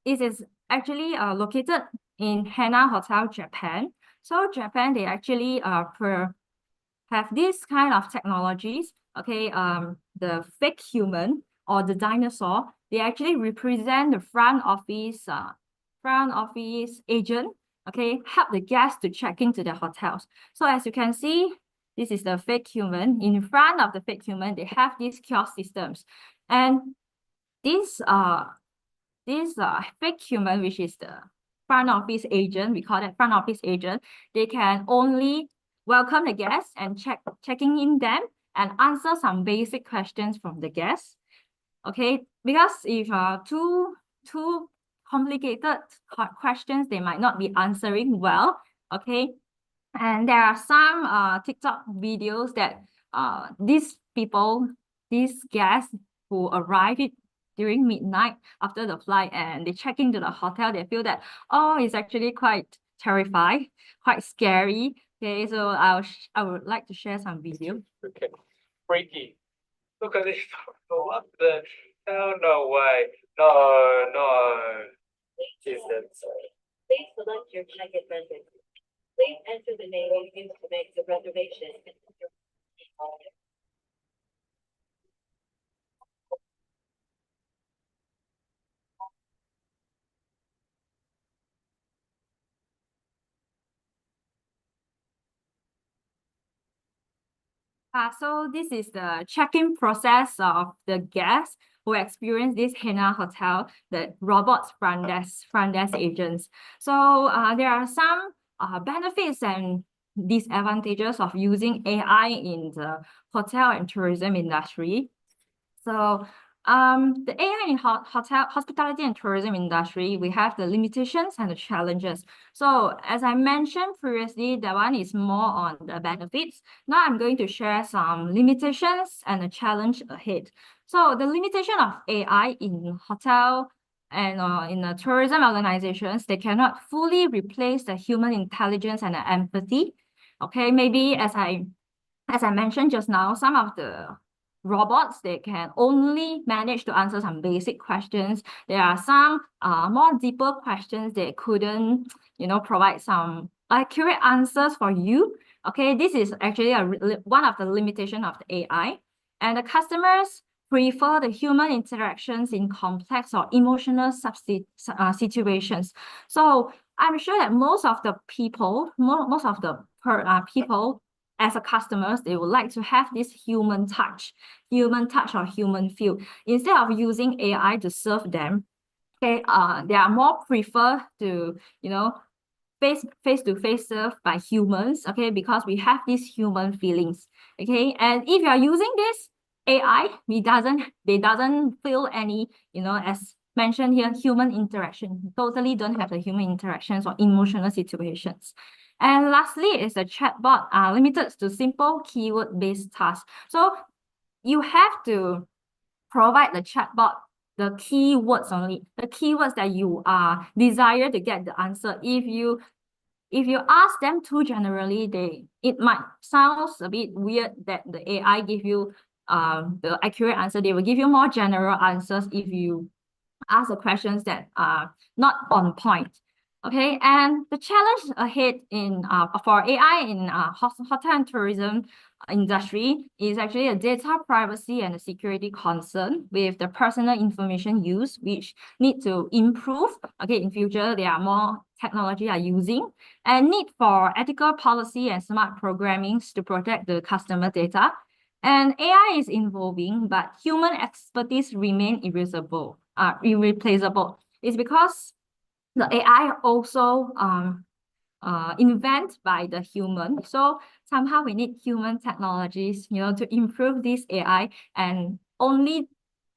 M: it is actually located in Hana Hotel, Japan. So Japan, they actually have this kind of technologies. Okay, the fake human or the dinosaur, they actually represent the front office agent. Okay, help the guests to check into their hotels. So as you can see, this is the fake human. In front of the fake human, they have these kiosk systems, and this fake human, which is the front office agent, we call that front office agent, they can only welcome the guests and checking in them and answer some basic questions from the guests. Okay, because if too complicated questions, they might not be answering well. Okay, and there are some TikTok videos that these guests who arrive during midnight after the flight and they check into the hotel, they feel that, oh, it's actually quite terrifying, quite scary. Okay, so I would like to share some video.
N: okay, freaky. Look at this. What the hell? No way. No. Jesus.
O: Please select your check-in method. Please enter the name you used to make the reservation.
M: So this is the check-in process of the guests who experience this Hana Hotel, the robots front desk agents. So there are some benefits and disadvantages of using AI in the hotel and tourism industry. So the AI in hospitality and tourism industry, we have the limitations and the challenges. So as I mentioned previously, that one is more on the benefits. Now I'm going to share some limitations and the challenge ahead. So the limitation of AI in hotel and in the tourism organizations, they cannot fully replace the human intelligence and the empathy. Okay, maybe as I mentioned just now, some of the robots, they can only manage to answer some basic questions. There are some more deeper questions they couldn't, provide some accurate answers for you. Okay, this is actually one of the limitations of the AI. And the customers prefer the human interactions in complex or emotional situations. So I'm sure that most of the people, people as a customers, they would like to have this human touch or human feel. Instead of using AI to serve them, okay, they are more prefer to, face-to-face served by humans, okay, because we have these human feelings, okay. And if you are using this AI, they doesn't feel any, as mentioned here, human interaction. Totally don't have the human interactions or emotional situations. And lastly is the chatbot limited to simple keyword-based tasks. So you have to provide the chatbot the keywords only, the keywords that you desire to get the answer. If you ask them too generally, it might sound a bit weird that the AI give you the accurate answer. They will give you more general answers if you ask the questions that are not on point. Okay, and the challenge ahead in for AI in hotel and tourism industry is actually a data privacy and a security concern with the personal information use, which need to improve. Okay, in future there are more technology are using, and need for ethical policy and smart programming to protect the customer data. And AI is evolving, but human expertise remain irreplaceable. It's because the AI also invented by the human. So somehow we need human technologies, to improve this AI and only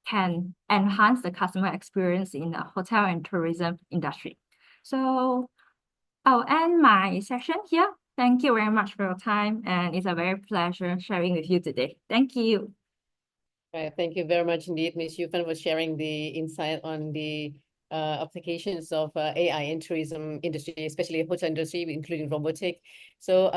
M: can enhance the customer experience in the hotel and tourism industry. So I'll end my session here. Thank you very much for your time, and it's a very pleasure sharing with you today. Thank you.
K: Thank you very much indeed, Ms. Yufan, for sharing the insight on the applications of AI in tourism industry, especially hotel industry, including robotic. So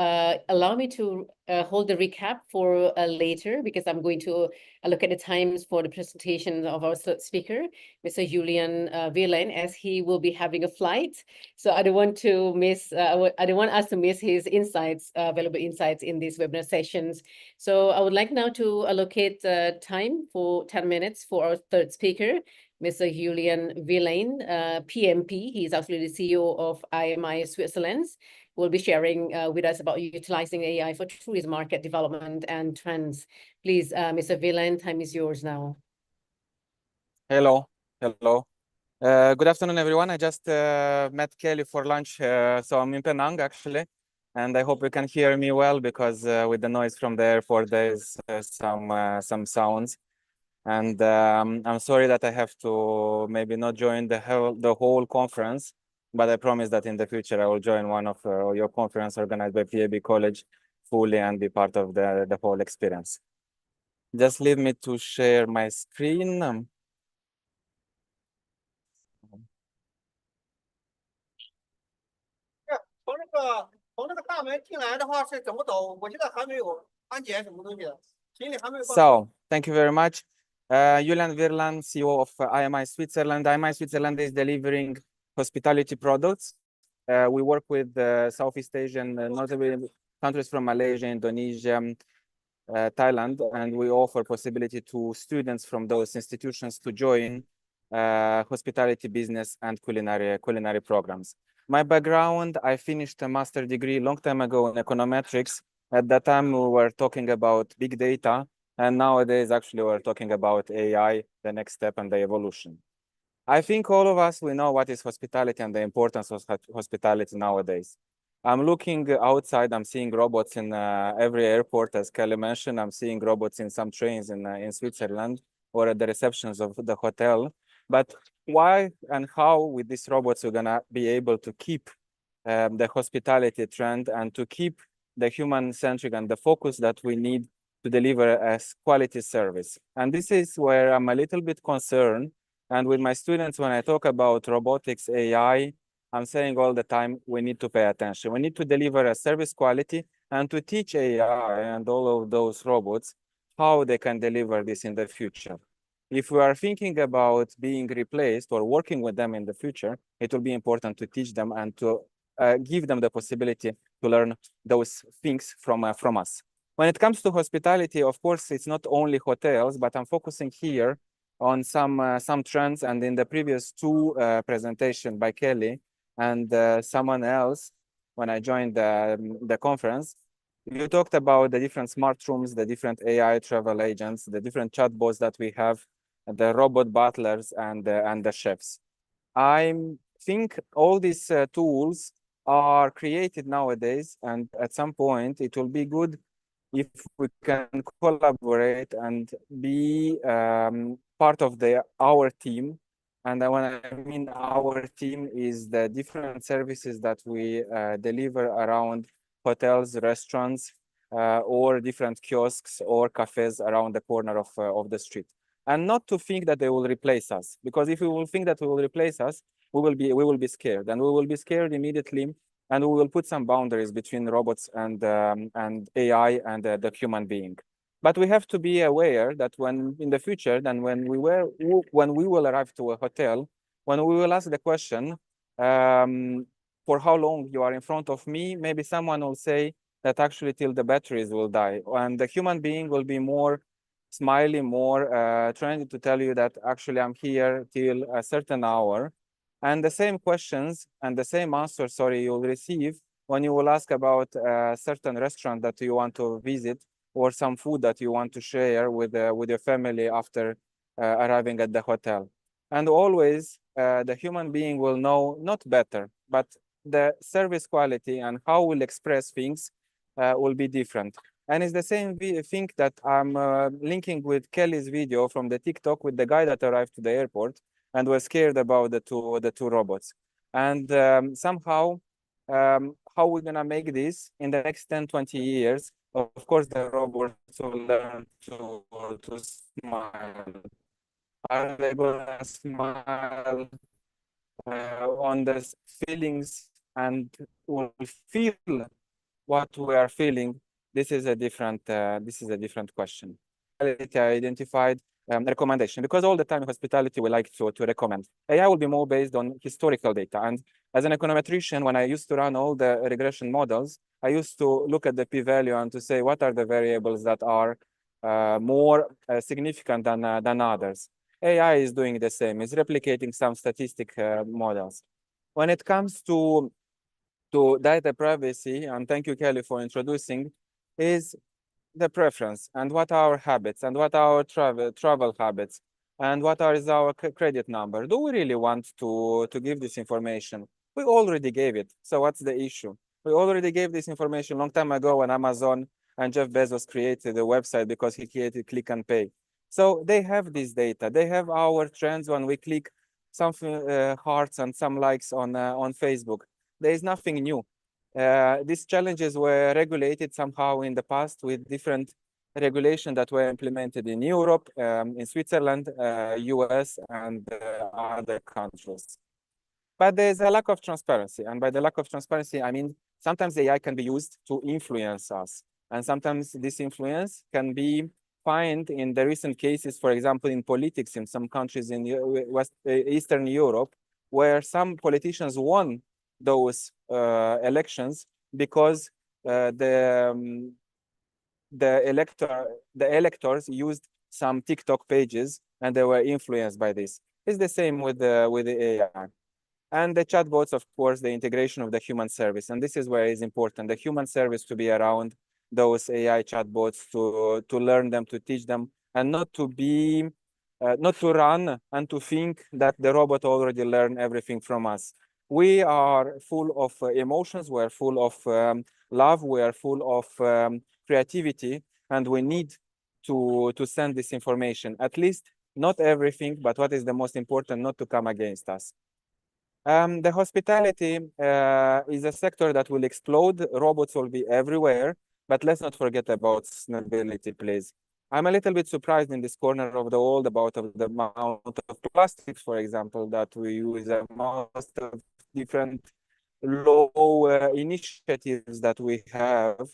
K: allow me to hold the recap for later, because I'm going to look at the times for the presentation of our speaker, Mr. Julian Villain, as he will be having a flight. So I don't want to miss, I don't want us to miss his insights, valuable insights in these webinar sessions. So I would like now to allocate time for 10 minutes for our third speaker, Mr. Julian Villain, PMP. He's actually the CEO of IMI Switzerland. Will be sharing with us about utilizing AI for tourism market development and trends. Please, Mr. Villain, time is yours now.
P: Hello. Good afternoon, everyone. I just met Kelly for lunch, so I'm in Penang actually, and I hope you can hear me well, because with the noise from the airport, there's some sounds. And I'm sorry that I have to maybe not join the whole conference, but I promise that in the future I will join one of your conference organized by PIB College fully and be part of the whole experience. Just leave me to share my screen. So, thank you very much. Julian Virlan, CEO of IMI Switzerland. IMI Switzerland is delivering hospitality products. We work with Southeast Asian, notably countries from Malaysia, Indonesia, Thailand, and we offer possibility to students from those institutions to join hospitality business and culinary programs. My background, I finished a master's degree long time ago in econometrics. At that time, we were talking about big data, and nowadays, actually, we're talking about AI, the next step and the evolution. I think all of us, we know what is hospitality and the importance of hospitality nowadays. I'm looking outside, I'm seeing robots in every airport, as Kelly mentioned. I'm seeing robots in some trains in Switzerland or at the receptions of the hotel. But why and how with these robots we're gonna be able to keep the hospitality trend and to keep the human-centric and the focus that we need to deliver a quality service? And this is where I'm a little bit concerned. And with my students, when I talk about robotics, AI, I'm saying all the time, we need to pay attention. We need to deliver a service quality and to teach AI and all of those robots how they can deliver this in the future. If we are thinking about being replaced or working with them in the future, it will be important to teach them and to give them the possibility to learn those things from us. When it comes to hospitality, of course, it's not only hotels, but I'm focusing here on some trends. And in the previous two presentations by Kelly and someone else, when I joined the conference, you talked about the different smart rooms, the different AI travel agents, the different chatbots that we have, the robot butlers, and the chefs. I think all these tools are created nowadays, and at some point it will be good if we can collaborate and be part of our team And when I mean our team is the different services that we deliver around hotels, restaurants, or different kiosks or cafes around the corner of the street. And not to think that they will replace us, because if we will think that we will replace us, we will be scared, and we will be scared immediately, and we will put some boundaries between robots and AI and the human being. But we have to be aware that when in the future, then when we will arrive to a hotel, when we will ask the question, for how long you are in front of me, maybe someone will say that actually till the batteries will die, and the human being will be more smiley, more trying to tell you that actually I'm here till a certain hour. And the same questions and the same answer, sorry, you'll receive when you will ask about a certain restaurant that you want to visit, or some food that you want to share with your family after arriving at the hotel. And always the human being will know not better, but the service quality and how we'll express things will be different. And it's the same thing that I'm linking with Kelly's video from the TikTok with the guy that arrived to the airport and was scared about the two robots. And somehow, how we're gonna make this in the next 10, 20 years, of course, the robots will learn to smile. Are they gonna smile on the feelings and will feel what we are feeling? This is a different question. I identified recommendation, because all the time in hospitality we like to recommend. AI will be more based on historical data. And as an econometrician, when I used to run all the regression models, I used to look at the p-value and to say what are the variables that are more significant than others. AI is doing the same. It's replicating some statistic models. When it comes to data privacy, and thank you, Kelly, for introducing, is the preference and what are our habits and what are our travel habits and what is our credit number. Do we really want to give this information? We already gave it. So what's the issue? We already gave this information a long time ago when Amazon and Jeff Bezos created a website because he created Click and Pay. So they have this data. They have our trends when we click some hearts and some likes on Facebook. There is nothing new. These challenges were regulated somehow in the past with different regulations that were implemented in Europe, in Switzerland, US, and other countries. But there's a lack of transparency. And by the lack of transparency, I mean, sometimes AI can be used to influence us. And sometimes this influence can be found in the recent cases, for example, in politics in some countries in Eastern Europe, where some politicians won those elections because the electors used some TikTok pages and they were influenced by this. It's the same with the AI. And the chatbots, of course, the integration of the human service. And this is where it's important, the human service to be around those AI chatbots, to learn them, to teach them, and not to be, not to run and to think that the robot already learned everything from us. We are full of emotions, we're full of love, we are full of creativity, and we need to send this information, at least not everything, but what is the most important, not to come against us. The hospitality is a sector that will explode. Robots will be everywhere, but let's not forget about sustainability, please. I'm a little bit surprised in this corner of the world about the amount of plastics, for example, that we use, most of different low initiatives that we have.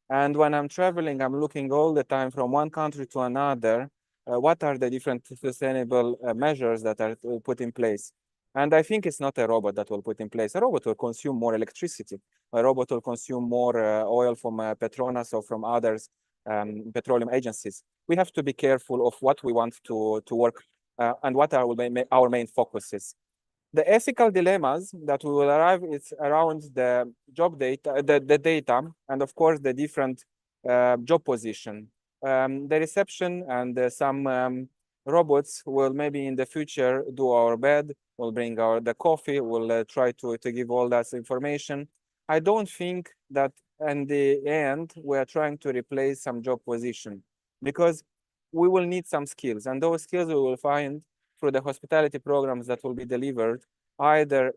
P: And when I'm traveling, I'm looking all the time from one country to another, what are the different sustainable measures that are put in place? And I think it's not a robot that will put in place. A robot will consume more electricity. A robot will consume more oil from Petronas or from others petroleum agencies. We have to be careful of what we want to work and what are our main focuses. The ethical dilemmas that we will arrive is around the job data, the data, and of course the different job position. The reception and some robots will maybe in the future do our bed, will bring the coffee, will try to give all that information. I don't think that in the end we are trying to replace some job position, because we will need some skills, and those skills we will find through the hospitality programs that will be delivered either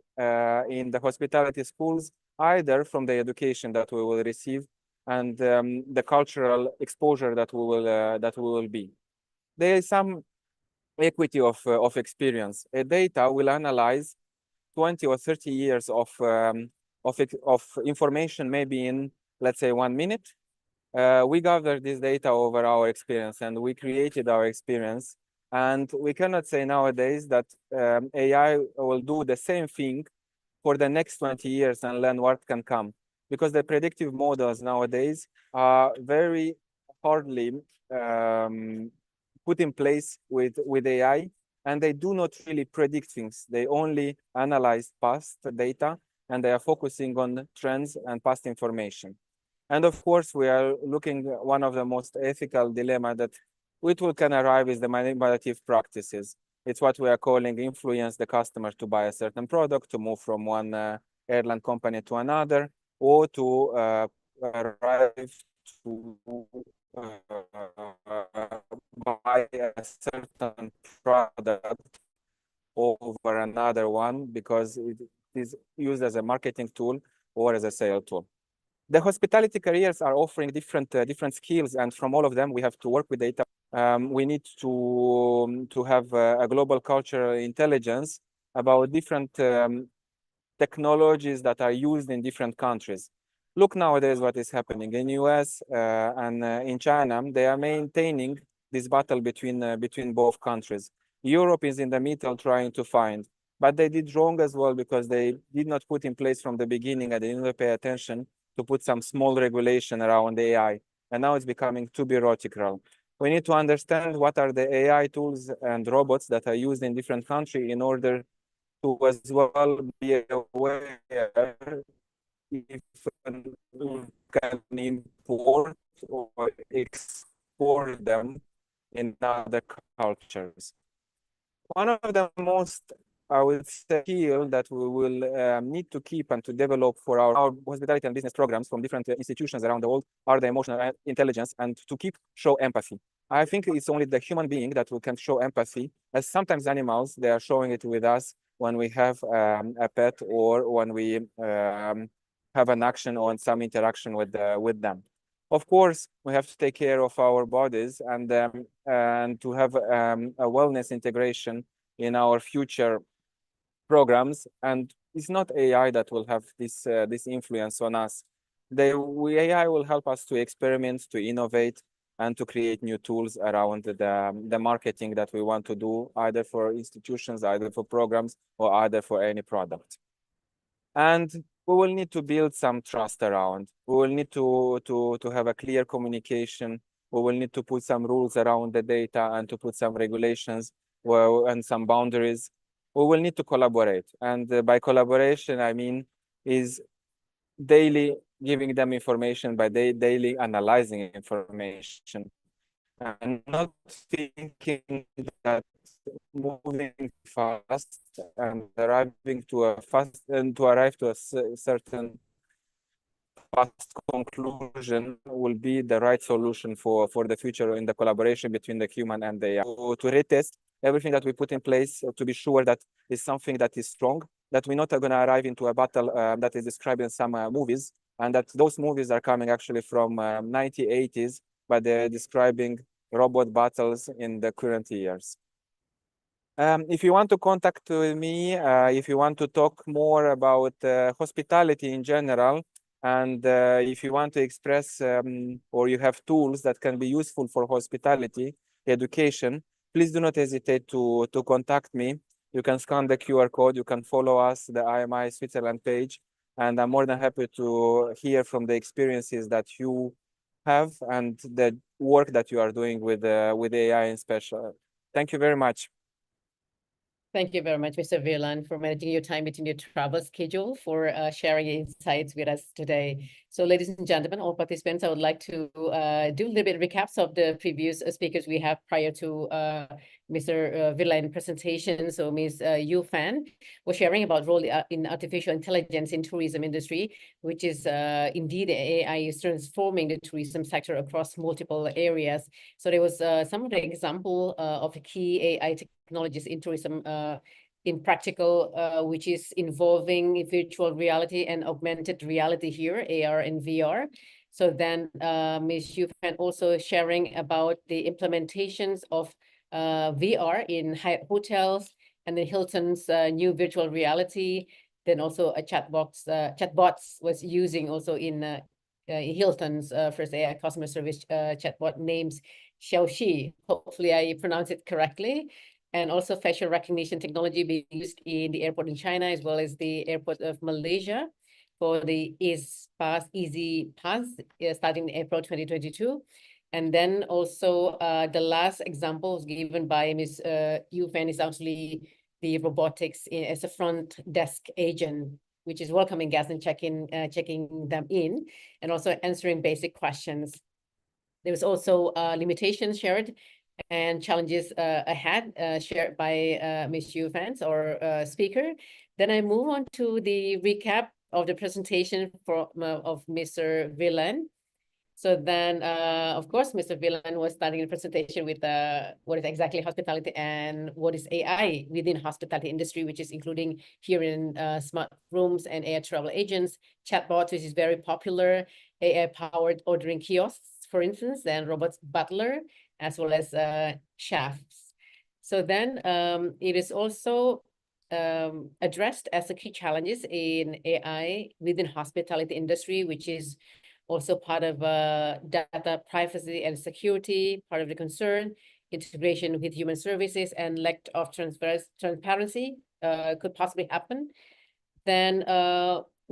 P: in the hospitality schools, either from the education that we will receive and the cultural exposure that we will be. There is some equity of experience. A data will analyze 20 or 30 years of information, maybe in, let's say, 1 minute. We gathered this data over our experience and we created our experience. And we cannot say nowadays that AI will do the same thing for the next 20 years and learn what can come, because the predictive models nowadays are very hardly put in place with AI, and they do not really predict things. They only analyze past data and they are focusing on trends and past information. And of course, we are looking at one of the most ethical dilemma that can arrive is the manipulative practices. It's what we are calling influence the customer to buy a certain product, to move from one airline company to another, or to arrive to buy a certain product over another one because it is used as a marketing tool or as a sales tool. The hospitality careers are offering different skills, and from all of them, we have to work with data. We need to have a global cultural intelligence about different technologies that are used in different countries. Look nowadays what is happening in US and in China. They are maintaining this battle between both countries. Europe is in the middle trying to find, but they did wrong as well because they did not put in place from the beginning and they didn't pay attention to put some small regulation around AI. And now it's becoming too bureaucratic. We need to understand what are the AI tools and robots that are used in different countries in order to as well be aware if we can import or export them in other cultures. One of the most, I would say, skill that we will need to keep and to develop for our hospitality and business programs from different institutions around the world are the emotional intelligence and to show empathy. I think it's only the human being that we can show empathy, as sometimes animals, they are showing it with us when we have a pet or when we have an action or some interaction with them. Of course, we have to take care of our bodies and to have a wellness integration in our future programs. And it's not AI that will have this influence on us. AI will help us to experiment, to innovate, and to create new tools around the marketing that we want to do, either for institutions, either for programs, or either for any product. And we will need to build some trust around. We will need to have a clear communication. We will need to put some rules around the data and to put some regulations and some boundaries. We will need to collaborate. And by collaboration, I mean is daily giving them information, by daily analyzing information, and not thinking that moving fast and arriving to a certain fast conclusion will be the right solution for the future in the collaboration between the human and the AI. To retest everything that we put in place to be sure that it's something that is strong, that we're not going to arrive into a battle that is described in some movies, and that those movies are coming actually from 1980s, but they're describing robot battles in the current years. If you want to contact me, if you want to talk more about hospitality in general, and if you want to express or you have tools that can be useful for hospitality education, please do not hesitate to contact me. You can scan the QR code, you can follow us, the IMI Switzerland page, and I'm more than happy to hear from the experiences that you have and the work that you are doing with AI in special. Thank you very much.
K: Thank you very much, Mr. Virlan, for managing your time between your travel schedule, for sharing your insights with us today. So, ladies and gentlemen, all participants, I would like to do a little bit of recaps of the previous speakers we have prior to Mr. Villain presentation. So Ms. Yu Fan was sharing about role in artificial intelligence in tourism industry, which is indeed AI is transforming the tourism sector across multiple areas. So there was some of the example of the key AI technologies in tourism in practical, which is involving virtual reality and augmented reality here, AR and VR. So then Ms. Yu Fan also sharing about the implementations of VR in hotels and the Hilton's new virtual reality. Then also a chatbots was using also in Hilton's first AI customer service chatbot names Xiaoxi. Hopefully I pronounce it correctly. And also facial recognition technology being used in the airport in China, as well as the airport of Malaysia for the Easy Pass starting in April 2022. And then also the last example was given by Ms. Yu Fan is actually the robotics as a front desk agent, which is welcoming guests and checking them in, and also answering basic questions. There was also limitations shared and challenges ahead shared by Ms. Yu Fan, our speaker. Then I move on to the recap of the presentation of Mr. Villain. So then, of course, Mr. Villain was starting the presentation with what is exactly hospitality and what is AI within hospitality industry, which is including here in smart rooms and AI travel agents, chatbots, which is very popular, AI-powered ordering kiosks, for instance, and robots butler, as well as chefs. So then it is also addressed as the key challenges in AI within hospitality industry, which is also part of data privacy and security, part of the concern, integration with human services, and lack of transparency could possibly happen. Then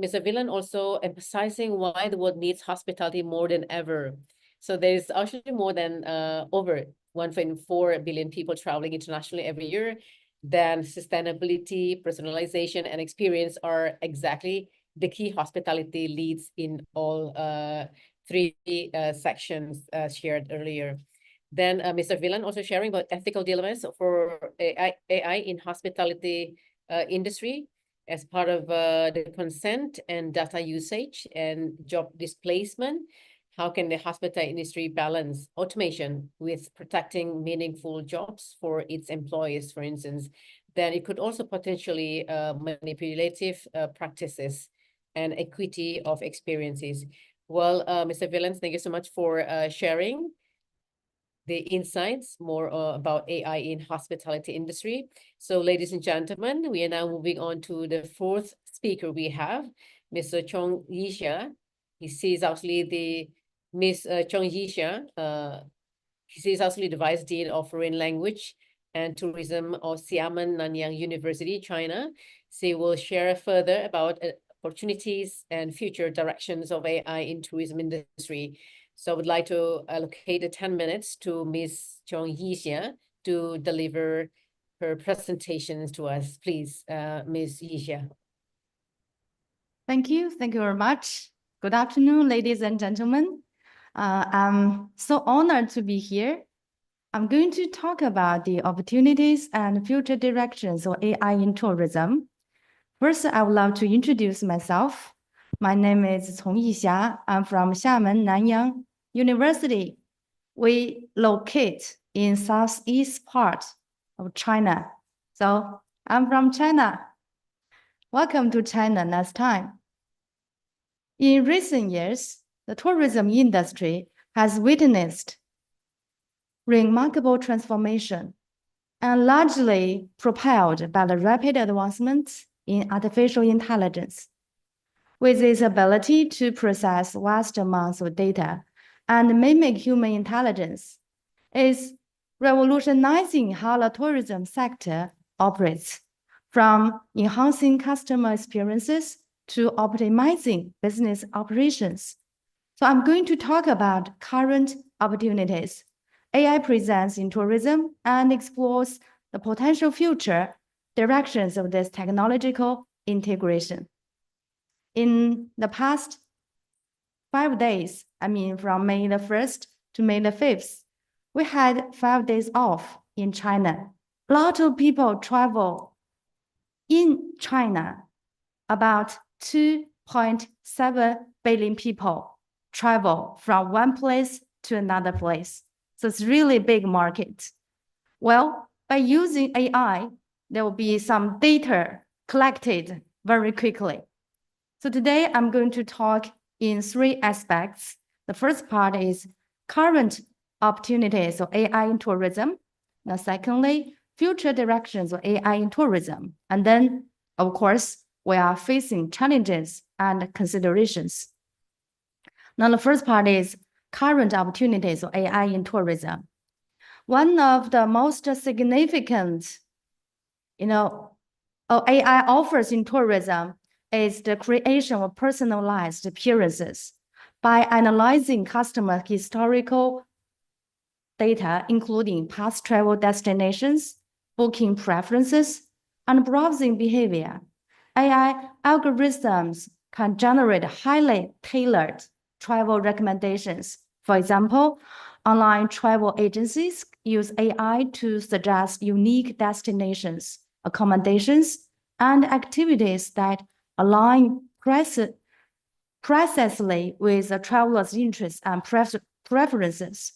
K: Mr. Villain also emphasizing why the world needs hospitality more than ever. So there's actually more than over 1.4 billion people traveling internationally every year. Then sustainability, personalization, and experience are exactly the key hospitality leads in all three sections shared earlier. Then Mr. Villain also sharing about ethical dilemmas for AI in hospitality industry as part of the consent and data usage and job displacement. How can the hospitality industry balance automation with protecting meaningful jobs for its employees, for instance? Then it could also potentially manipulative practices and equity of experiences. Well, Mr. Villain, thank you so much for sharing the insights more about AI in hospitality industry. So ladies and gentlemen, we are now moving on to the fourth speaker we have, Mr. Chong Yixia. He is actually the Ms. Chong Yixia. He is actually the Vice Dean of Foreign Language and Tourism of Xiamen Nanyang University, China. She will share further about opportunities and future directions of AI in tourism industry. So I would like to allocate 10 minutes to Ms. Chong Yixia to deliver her presentations to us. Please, Ms. Yixia.
Q: Thank you. Thank you very much. Good afternoon, ladies and gentlemen. I'm so honored to be here. I'm going to talk about the opportunities and future directions of AI in tourism. First, I would love to introduce myself. My name is Chong Yixia. I'm from Xiamen Nanyang University. We locate in southeast part of China. So I'm from China. Welcome to China next time. In recent years, the tourism industry has witnessed remarkable transformation and largely propelled by the rapid advancements in artificial intelligence. With its ability to process vast amounts of data and mimic human intelligence, is revolutionizing how the tourism sector operates, from enhancing customer experiences to optimizing business operations. So I'm going to talk about current opportunities AI presents in tourism and explores the potential future directions of this technological integration. In the past 5 days, from May the 1st to May the 5th, we had 5 days off in China. A lot of people travel in China. About 2.7 billion people travel from one place to another place. So it's really big market. Well, by using AI, there will be some data collected very quickly. So today I'm going to talk in 3 aspects. The first part is current opportunities of AI in tourism. Now, secondly, future directions of AI in tourism. And then, of course, we are facing challenges and considerations. Now, the first part is current opportunities of AI in tourism. One of the most significant, AI offers in tourism is the creation of personalized appearances. By analyzing customer historical data, including past travel destinations, booking preferences, and browsing behavior, AI algorithms can generate highly tailored travel recommendations. For example, online travel agencies use AI to suggest unique destinations, accommodations, and activities that align precisely with the traveler's interests and preferences.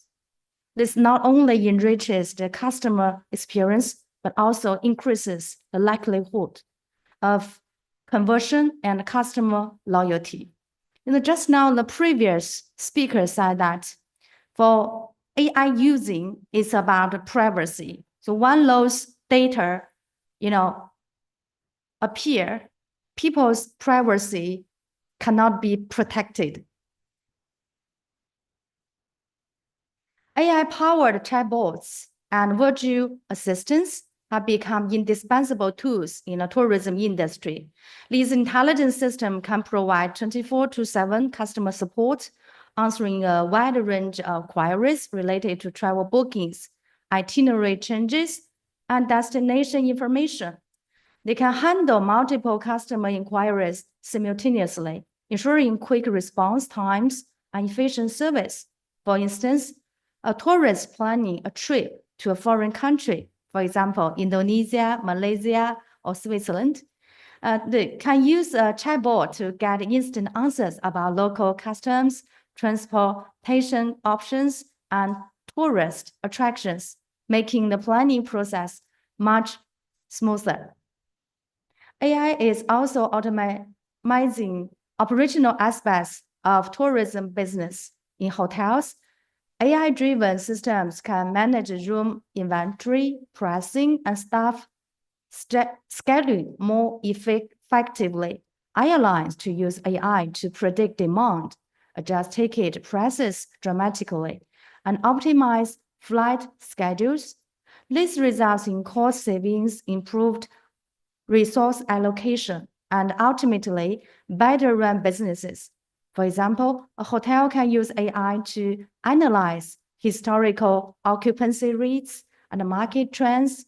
Q: This not only enriches the customer experience, but also increases the likelihood of conversion and customer loyalty. Just now, the previous speaker said that for AI using, it's about privacy. So when those data, appear, people's privacy cannot be protected. AI-powered chatbots and virtual assistants have become indispensable tools in the tourism industry. These intelligent systems can provide 24/7 customer support, answering a wide range of queries related to travel bookings, itinerary changes, and destination information. They can handle multiple customer inquiries simultaneously, ensuring quick response times and efficient service. For instance, a tourist planning a trip to a foreign country, for example, Indonesia, Malaysia, or Switzerland, they can use a chatbot to get instant answers about local customs, transportation options, and tourist attractions, making the planning process much smoother. AI is also optimizing operational aspects of tourism business. In hotels, AI-driven systems can manage room inventory, pricing, and staff scheduling more effectively. Airlines to use AI to predict demand, adjust ticket prices dramatically, and optimize flight schedules. This results in cost savings, improved resource allocation, and ultimately better run businesses. For example, a hotel can use AI to analyze historical occupancy rates and market trends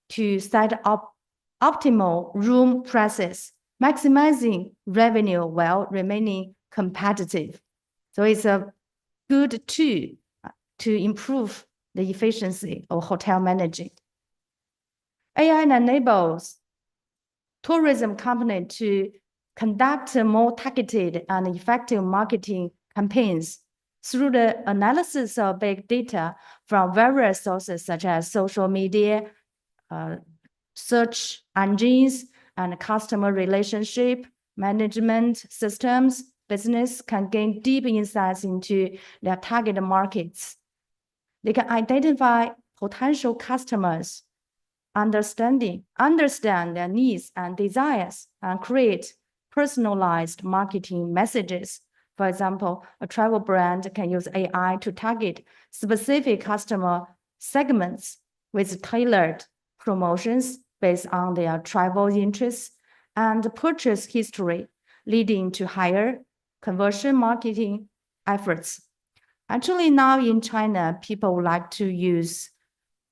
Q: to set up optimal room prices, maximizing revenue while remaining competitive. So it's a good tool to improve the efficiency of hotel managing. AI enables tourism companies to conduct more targeted and effective marketing campaigns through the analysis of big data from various sources such as social media, search engines, and customer relationship management systems. Business can gain deep insights into their target markets. They can identify potential customers, understand their needs and desires, and create personalized marketing messages. For example, a travel brand can use AI to target specific customer segments with tailored promotions based on their travel interests and purchase history, leading to higher conversion marketing efforts. Actually, now in China, people would like to use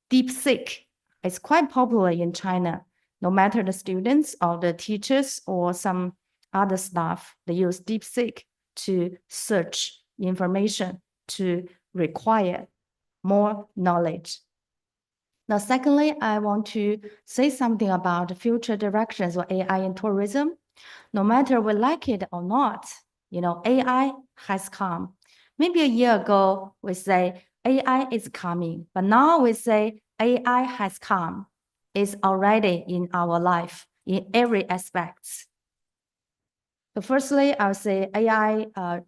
Q: DeepSeek. It's quite popular in China. No matter the students or the teachers or some other staff, they use DeepSeek to search information, to require more knowledge. Now, secondly, I want to say something about the future directions of AI in tourism. No matter we like it or not, AI has come. Maybe a year ago, we say AI is coming, but now we say AI has come. It's already in our life in every aspect. So firstly, I would say AI-driven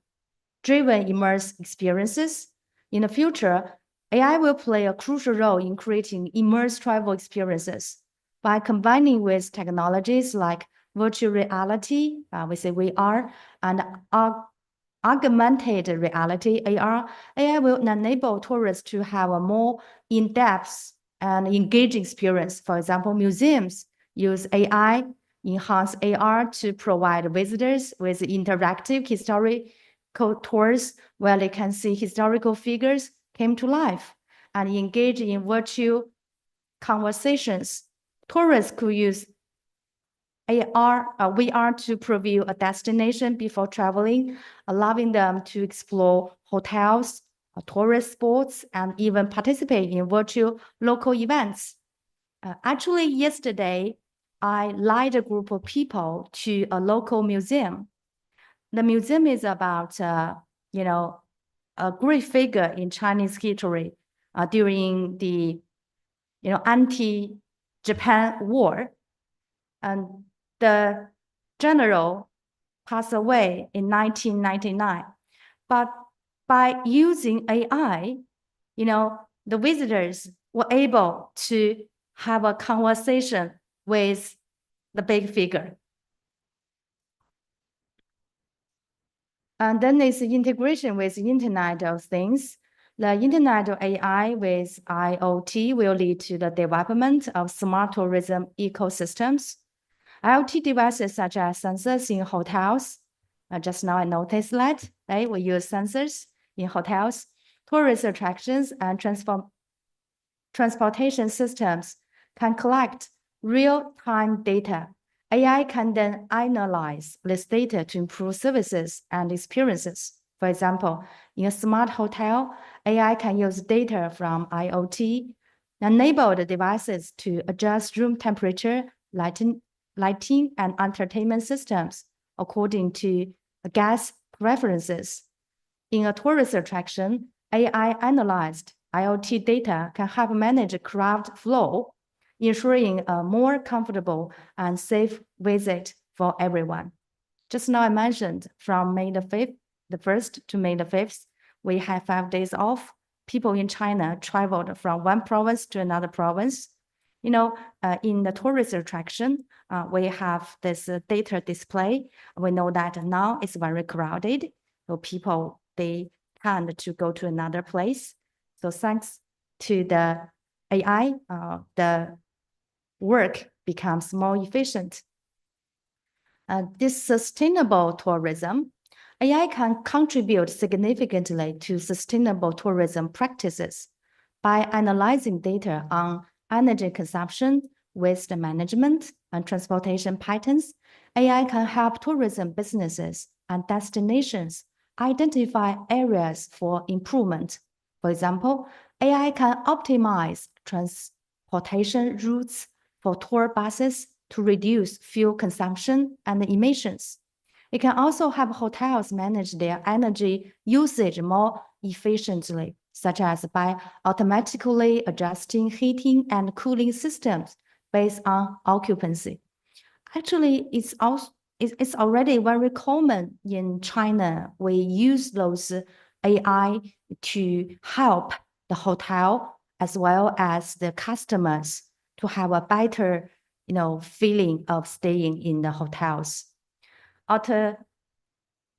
Q: immersive experiences. In the future, AI will play a crucial role in creating immersive travel experiences by combining with technologies like virtual reality, we say VR, and augmented reality, AR. AI will enable tourists to have a more in-depth and engaging experience. For example, museums use AI, enhance AR to provide visitors with interactive historical tours where they can see historical figures came to life and engage in virtual conversations. Tourists could use VR to preview a destination before traveling, allowing them to explore hotels, tourist spots, and even participate in virtual local events. Actually, yesterday, I led a group of people to a local museum. The museum is about, a great figure in Chinese history during the, anti-Japan war. And the general passed away in 1999. But by using AI, the visitors were able to have a conversation with the big figure. And then there's the integration with the Internet of Things. The Internet of AI with IoT will lead to the development of smart tourism ecosystems. IoT devices such as sensors in hotels. Just now I noticed that, right? We use sensors in hotels, tourist attractions, and transportation systems can collect real-time data. AI can then analyze this data to improve services and experiences. For example, in a smart hotel, AI can use data from IoT, enable the devices to adjust room temperature, lighting, and entertainment systems according to guest preferences. In a tourist attraction, AI analyzed IoT data can help manage crowd flow, ensuring a more comfortable and safe visit for everyone. Just now I mentioned from May the 1st to May the 5th, we had 5 days off. People in China traveled from one province to another province. In the tourist attraction, we have this data display. We know that now it's very crowded, so people, they tend to go to another place. So thanks to the AI, the work becomes more efficient. This sustainable tourism, AI can contribute significantly to sustainable tourism practices by analyzing data on energy consumption, waste management, and transportation patterns. AI can help tourism businesses and destinations identify areas for improvement. For example, AI can optimize transportation routes for tour buses to reduce fuel consumption and emissions. It can also help hotels manage their energy usage more efficiently, such as by automatically adjusting heating and cooling systems based on occupancy. Actually, it's already very common in China. We use those AI to help the hotel as well as the customers to have a better, feeling of staying in the hotels.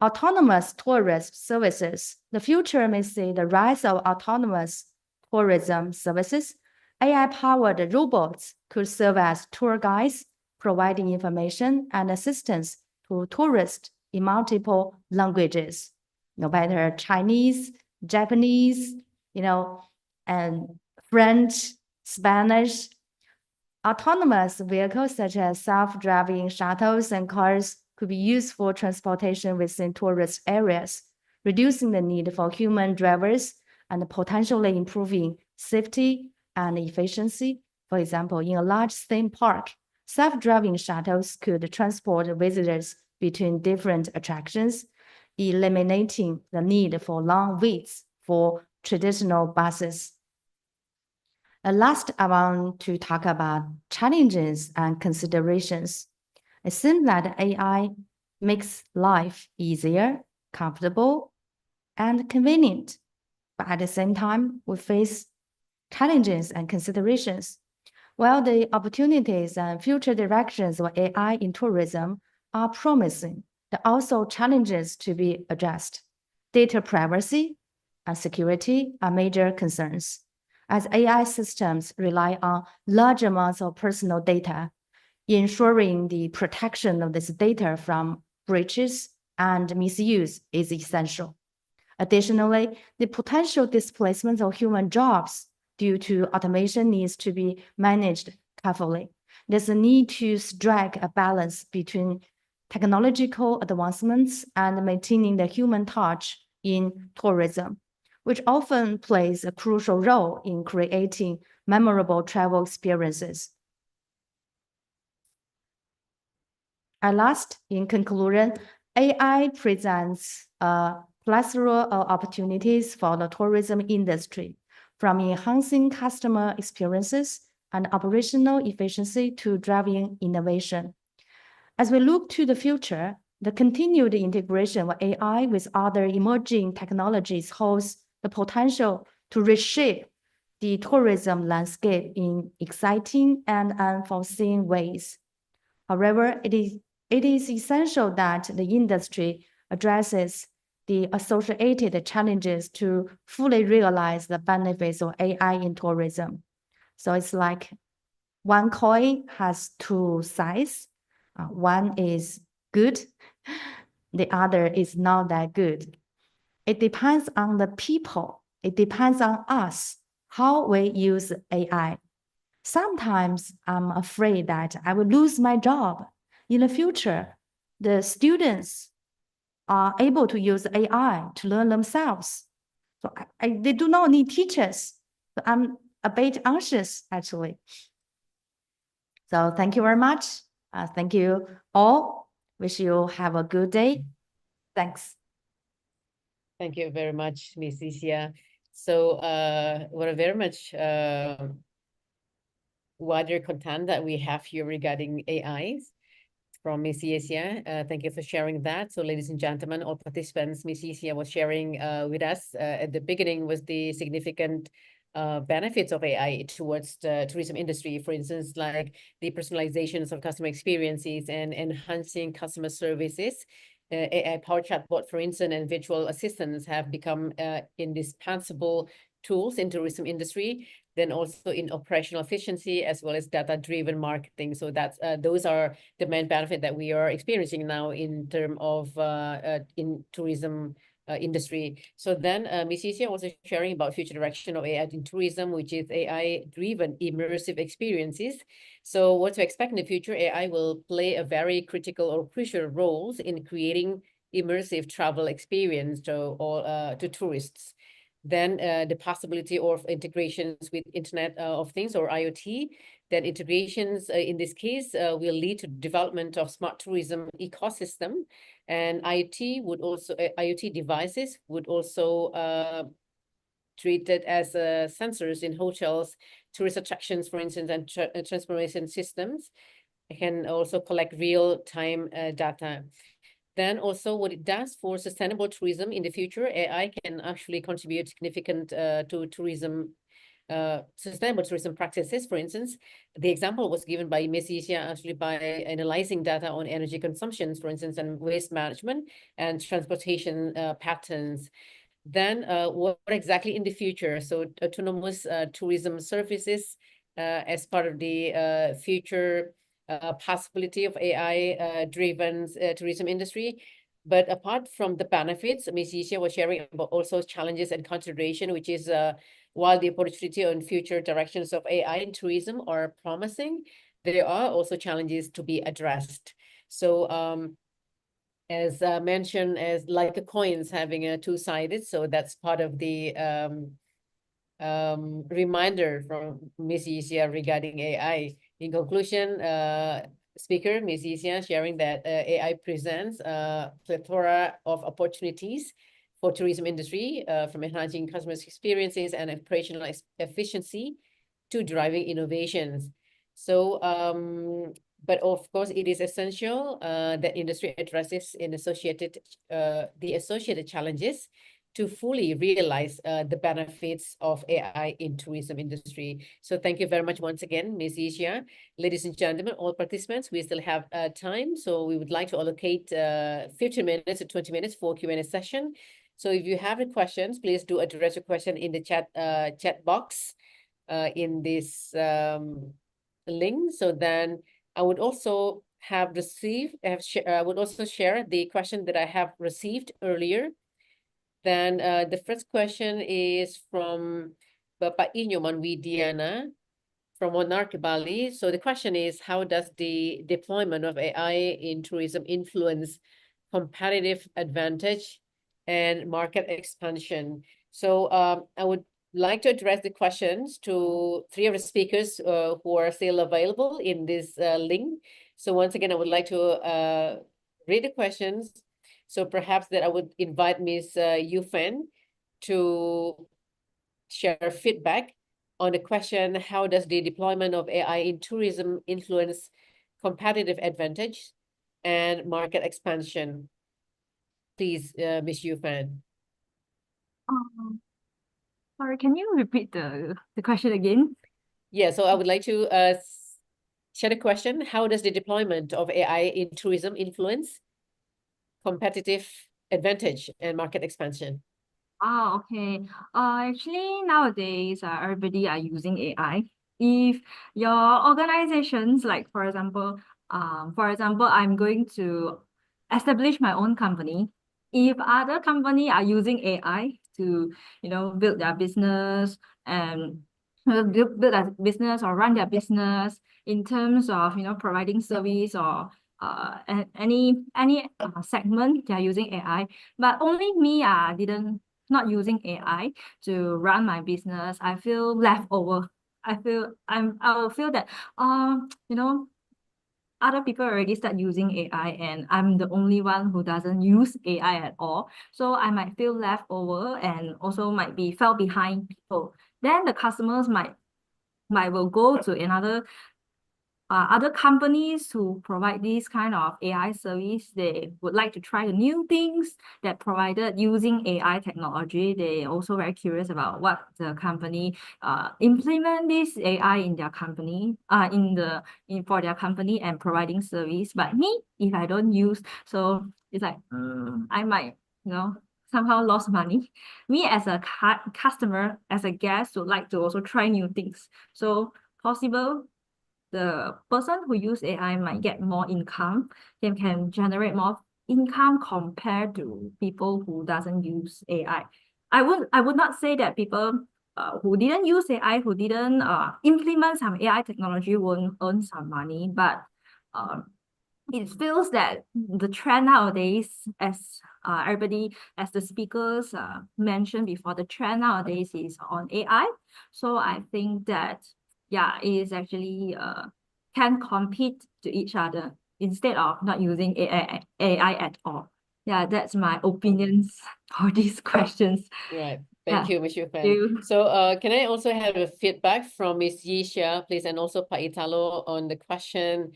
Q: Autonomous tourist services. The future may see the rise of autonomous tourism services. AI-powered robots could serve as tour guides, providing information and assistance to tourists in multiple languages, no matter Chinese, Japanese, and French, Spanish. Autonomous vehicles such as self-driving shuttles and cars could be used for transportation within tourist areas, reducing the need for human drivers and potentially improving safety and efficiency. For example, in a large theme park, self-driving shuttles could transport visitors between different attractions, eliminating the need for long waits for traditional buses. Last, I want to talk about challenges and considerations. It seems that AI makes life easier, comfortable, and convenient. But at the same time, we face challenges and considerations. While the opportunities and future directions of AI in tourism are promising, there are also challenges to be addressed. Data privacy and security are major concerns, as AI systems rely on large amounts of personal data. Ensuring the protection of this data from breaches and misuse is essential. Additionally, the potential displacement of human jobs due to automation needs to be managed carefully. There's a need to strike a balance between technological advancements and maintaining the human touch in tourism, which often plays a crucial role in creating memorable travel experiences. At last, in conclusion, AI presents a plethora of opportunities for the tourism industry, from enhancing customer experiences and operational efficiency to driving innovation. As we look to the future, the continued integration of AI with other emerging technologies holds the potential to reshape the tourism landscape in exciting and unforeseen ways. However, it is essential that the industry addresses the associated challenges to fully realize the benefits of AI in tourism. So it's like one coin has two sides. One is good, the other is not that good. It depends on the people. It depends on us, how we use AI. Sometimes I'm afraid that I will lose my job. In the future, the students are able to use AI to learn themselves. So they do not need teachers. So I'm a bit anxious, actually. So thank you very much. Thank you all. Wish you have a good day. Thanks.
K: Thank you very much, Ms. Isia. So what a very much wider content that we have here regarding AIs from Ms. Isia. Thank you for sharing that. So ladies and gentlemen, all participants, Ms. Isia was sharing with us at the beginning was the significant benefits of AI towards the tourism industry, for instance, like the personalizations of customer experiences and enhancing customer services. AI-powered chatbot, for instance, and virtual assistants have become indispensable tools in tourism industry, then also in operational efficiency as well as data-driven marketing. So that's those are the main benefit that we are experiencing now in terms of in tourism industry. So then Ms. Isia also sharing about future direction of AI in tourism, which is AI-driven immersive experiences. So what to expect in the future, AI will play a very critical or crucial roles in creating immersive travel experience to tourists. Then the possibility of integrations with Internet of Things or IoT, then integrations in this case will lead to development of smart tourism ecosystem, and IoT devices would also treated as sensors in hotels, tourist attractions, for instance, and transportation systems. It can also collect real-time data. Then also what it does for sustainable tourism in the future, AI can actually contribute significant to tourism, sustainable tourism practices. For instance, the example was given by Ms. Isia actually by analyzing data on energy consumptions, for instance, and waste management and transportation patterns. Then what exactly in the future? So autonomous tourism services as part of the future possibility of AI-driven tourism industry. But apart from the benefits, Ms. Isia was sharing about also challenges and consideration, which is while the opportunity on future directions of AI in tourism are promising, there are also challenges to be addressed. So as mentioned, as like a coins having a two-sided, so that's part of the reminder from Ms. Yixia regarding AI. In conclusion, speaker Ms. Yixia sharing that AI presents a plethora of opportunities for tourism industry, from enhancing customers' experiences and operational efficiency to driving innovations. So, but of course, it is essential that industry addresses the associated challenges to fully realize the benefits of AI in tourism industry. So thank you very much once again, Ms. Yixia. Ladies and gentlemen, all participants, we still have time. So we would like to allocate 15 minutes to 20 minutes for Q&A session. So if you have any questions, please do address your question in the chat box in this link. So then I would also share the question that I have received earlier. Then the first question is from Bapak Inyoman Widiana from Monarch Bali. So the question is, how does the deployment of AI in tourism influence competitive advantage and market expansion? So I would like to address the questions to three of the speakers who are still available in this link. So once again, I would like to read the questions. So perhaps that I would invite Ms. Yu Fan to share feedback on the question, how does the deployment of AI in tourism influence competitive advantage and market expansion? Please, Ms. Yu Fan.
M: Sorry, can you repeat the question again?
K: Yeah, so I would like to share the question, how does the deployment of AI in tourism influence competitive advantage and market expansion?
M: Okay. Actually, nowadays, everybody are using AI. If your organizations, like for example, I'm going to establish my own company. If other company are using AI to, build their business and build their business or run their business in terms of, providing service or any segment, they are using AI. But only me not using AI to run my business. I feel left over. I will feel that other people already start using AI and I'm the only one who doesn't use AI at all. So I might feel left over and also might be fell behind people. Then the customers might will go to another other companies who provide this kind of AI service. They would like to try the new things that provided using AI technology. They also very curious about what the company implement this AI in their company, for their company and providing service. But me, if I don't use, so it's like I might, somehow lost money. Me as a customer, as a guest, would like to also try new things. So possible the person who use AI might get more income. They can generate more income compared to people who doesn't use AI. I would not say that people who didn't use AI, who didn't implement some AI technology won't earn some money, but it feels that the trend nowadays, as as the speakers mentioned before, the trend nowadays is on AI. So I think that it is actually can compete to each other instead of not using AI at all. Yeah, that's my opinions for these questions.
K: Right. Thank you, Ms. Yu Fan.
M: you.
K: So can I also have a feedback from Ms. Yixia, please, and also Pak Italo on the question,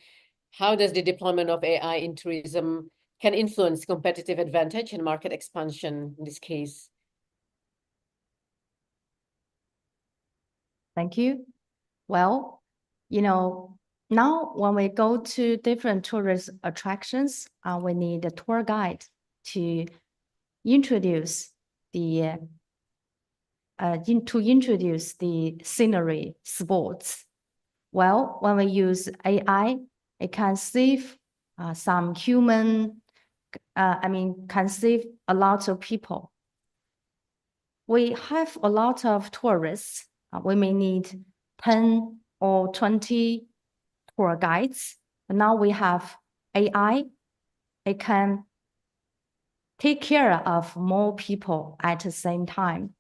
K: how does the deployment of AI in tourism can influence competitive advantage and market expansion in this case?
Q: Thank you. Well, now when we go to different tourist attractions, we need a tour guide to introduce the scenery spots. Well, when we use AI, it can save some human, can save a lot of people. We have a lot of tourists. We may need 10 or 20 tour guides. But now we have AI. It can take care of more people at the same time.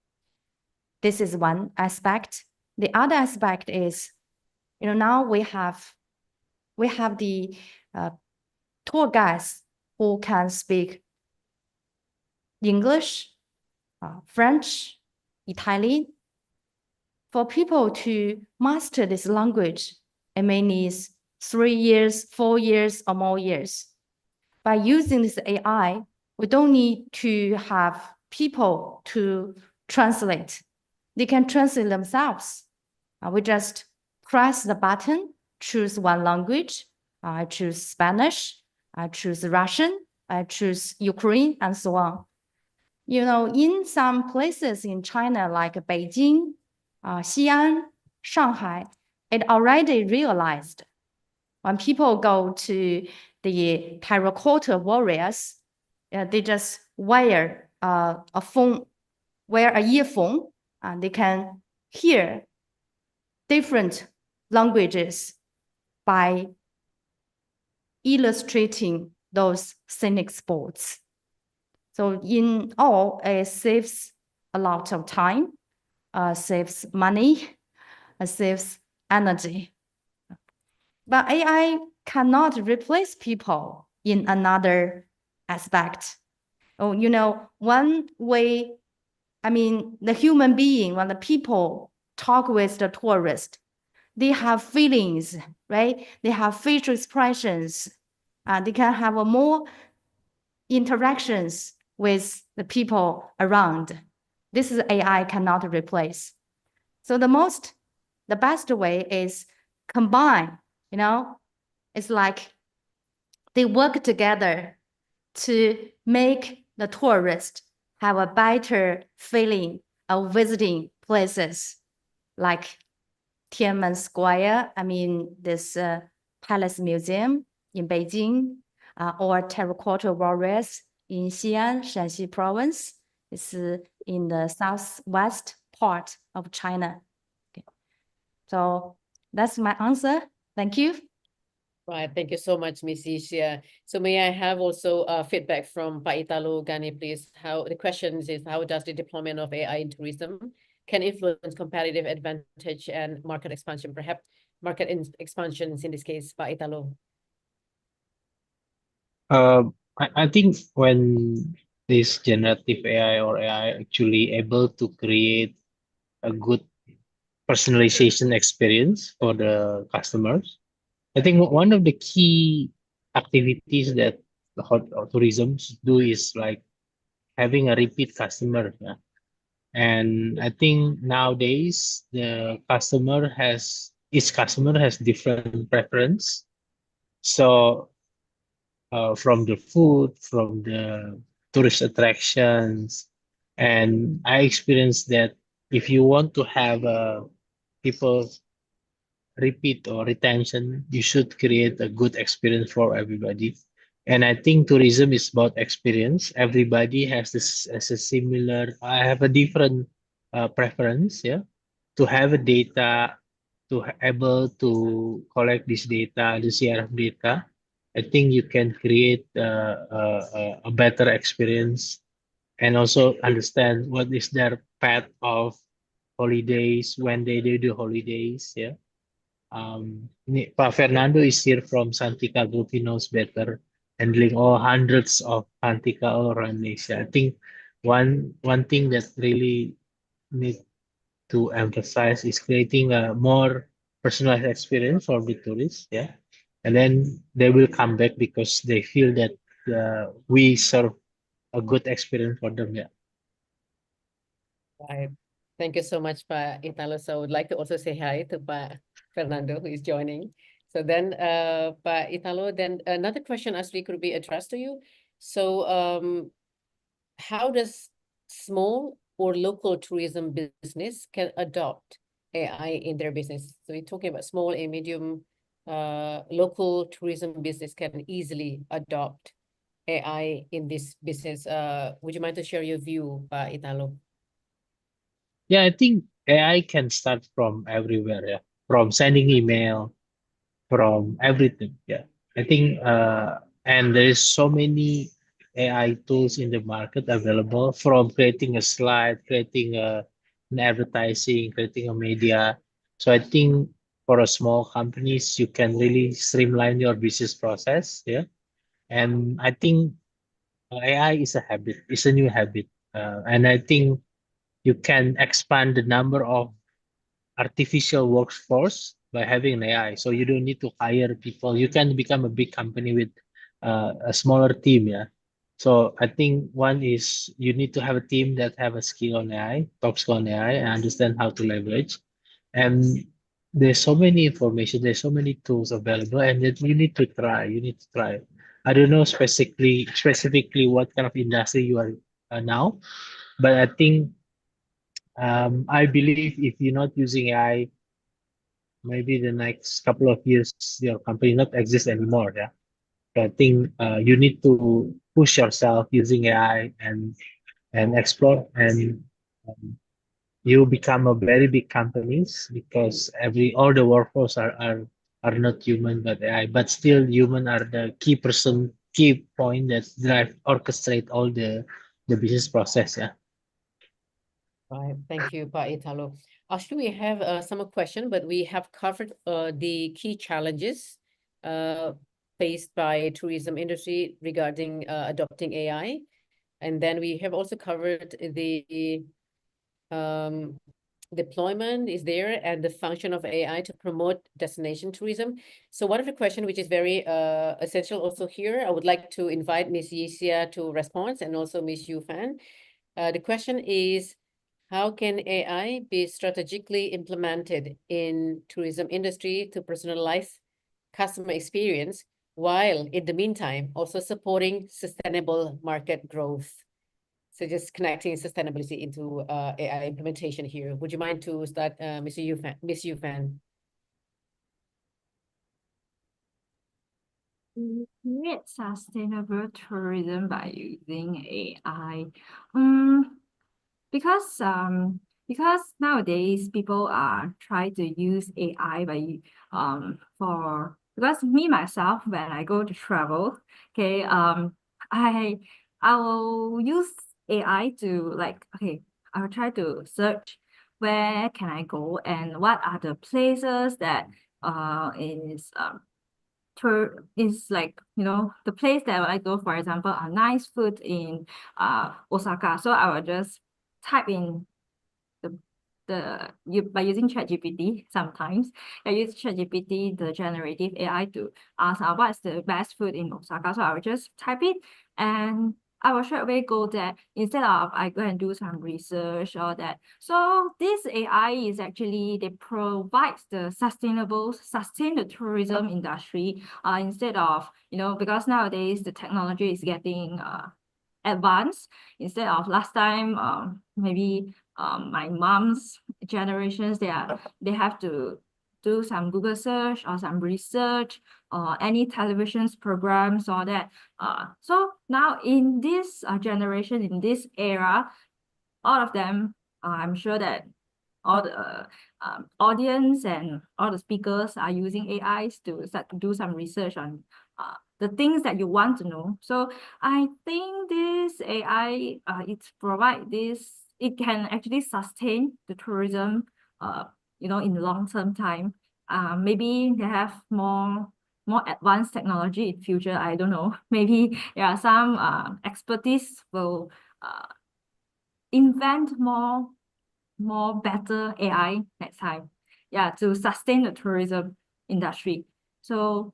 Q: This is one aspect. The other aspect is, now we have the tour guides who can speak English, French, Italian. For people to master this language, it may need 3 years, 4 years, or more years. By using this AI, we don't need to have people to translate. They can translate themselves. We just press the button, choose one language. I choose Spanish, I choose Russian, I choose Ukraine, and so on. In some places in China, like Beijing, Xi'an, Shanghai, it already realized when people go to the terracotta warriors, they just wear a earphone, and they can hear different languages by illustrating those scenic spots. So in all, it saves a lot of time, saves money, saves energy. But AI cannot replace people in another aspect. One way, the human being, when the people talk with the tourist, they have feelings, right? They have facial expressions. They can have more interactions with the people around. This is AI cannot replace. So the best way is combine, it's like they work together to make the tourist have a better feeling of visiting places like Tiananmen Square, this Palace Museum in Beijing, or Terracotta Warriors in Xi'an, Shanxi Province. It's in the southwest part of China. Okay. So that's my answer. Thank you.
K: Right, thank you so much, Ms. Isha. So may I have also feedback from Pak Italo Gani, please? The question is, how does the deployment of AI in tourism can influence competitive advantage and market expansion, perhaps market expansions in this case, Pak Italo?
L: I think when this generative AI or AI actually able to create a good personalization experience for the customers, I think one of the key activities that the tourism do is like having a repeat customer. Yeah? And I think nowadays each customer has different preference. So from the food, from the tourist attractions, and I experienced that if you want to have people repeat or retention, you should create a good experience for everybody. And I think tourism is about experience. Everybody has I have a different preference, yeah, to have a data, to able to collect this data, the CRF data. I think you can create a better experience and also understand what is their path of holidays, when they do the holidays, yeah. Pak Fernando is here from Santika Group. He knows better, handling all hundreds of Santika all around Asia. I think one thing that really need to emphasize is creating a more personalized experience for the tourists, yeah, and then they will come back because they feel that we serve a good experience for them, yeah.
K: Right. Thank you so much, Pak Italo. So I would like to also say hi to Pak Fernando, who is joining. So then, Pak Italo, then another question actually could be addressed to you. So how does small or local tourism business can adopt AI in their business? So we're talking about small and medium local tourism business can easily adopt AI in this business. Would you mind to share your view, Pak Italo?
L: Yeah, I think AI can start from everywhere, yeah. From sending email, from everything, yeah. I think and there is so many AI tools in the market available, from creating a slide, creating a in advertising, creating a media. So I think for a small companies, you can really streamline your business process. Yeah. And I think AI is a habit, it's a new habit. And I think you can expand the number of artificial workforce by having an AI. So you don't need to hire people. You can become a big company with a smaller team. Yeah. So I think one is you need to have a team that have a skill on AI, top skill on AI, and understand how to leverage. And there's so many information, there's so many tools available, and that you need to try. You need to try. I don't know specifically what kind of industry you are now, but I think I believe if you're not using AI, maybe the next couple of years your company not exist anymore. Yeah. So I think you need to push yourself using AI and explore, and um, you become a very big companies because all the workforce are not human but AI, but still human are the key point that drive orchestrate all the business process. Yeah.
K: Right. Thank you, Pa Italo. Actually, we have some question, but we have covered the key challenges faced by tourism industry regarding adopting AI. And then we have also covered the deployment is there and the function of AI to promote destination tourism. So one of the question which is very essential also here, I would like to invite Ms. Yixia to respond and also Ms. Yu Fan. The question is, how can AI be strategically implemented in tourism industry to personalize customer experience while in the meantime also supporting sustainable market growth? So just connecting sustainability into AI implementation here. Would you mind to start, Ms. Yu Fan?
M: Create sustainable tourism by using AI. Because nowadays people are trying to use AI because me myself when I go to travel, okay, I will use AI to I will try to search where can I go and what are the places that is like, the place that I go, for example, a nice food in Osaka. So I will just type in by using ChatGPT. Sometimes I use ChatGPT, the generative AI, to ask what's the best food in Osaka. So I will just type it and I will straight away go there instead of I go and do some research or that. So this AI is actually, they provide the sustain the tourism industry instead of, because nowadays the technology is getting advanced. Instead of last time, maybe my mom's generations, they have to do some Google search or some research or any television programs or that. So now in this generation, in this era, all of them, I'm sure that all the audience and all the speakers are using AIs to start to do some research on the things that you want to know. So I think this AI, it can actually sustain the tourism, in long-term time. Maybe they have more advanced technology in future. I don't know. Maybe there are some expertise will invent more better AI next time. Yeah, to sustain the tourism industry. So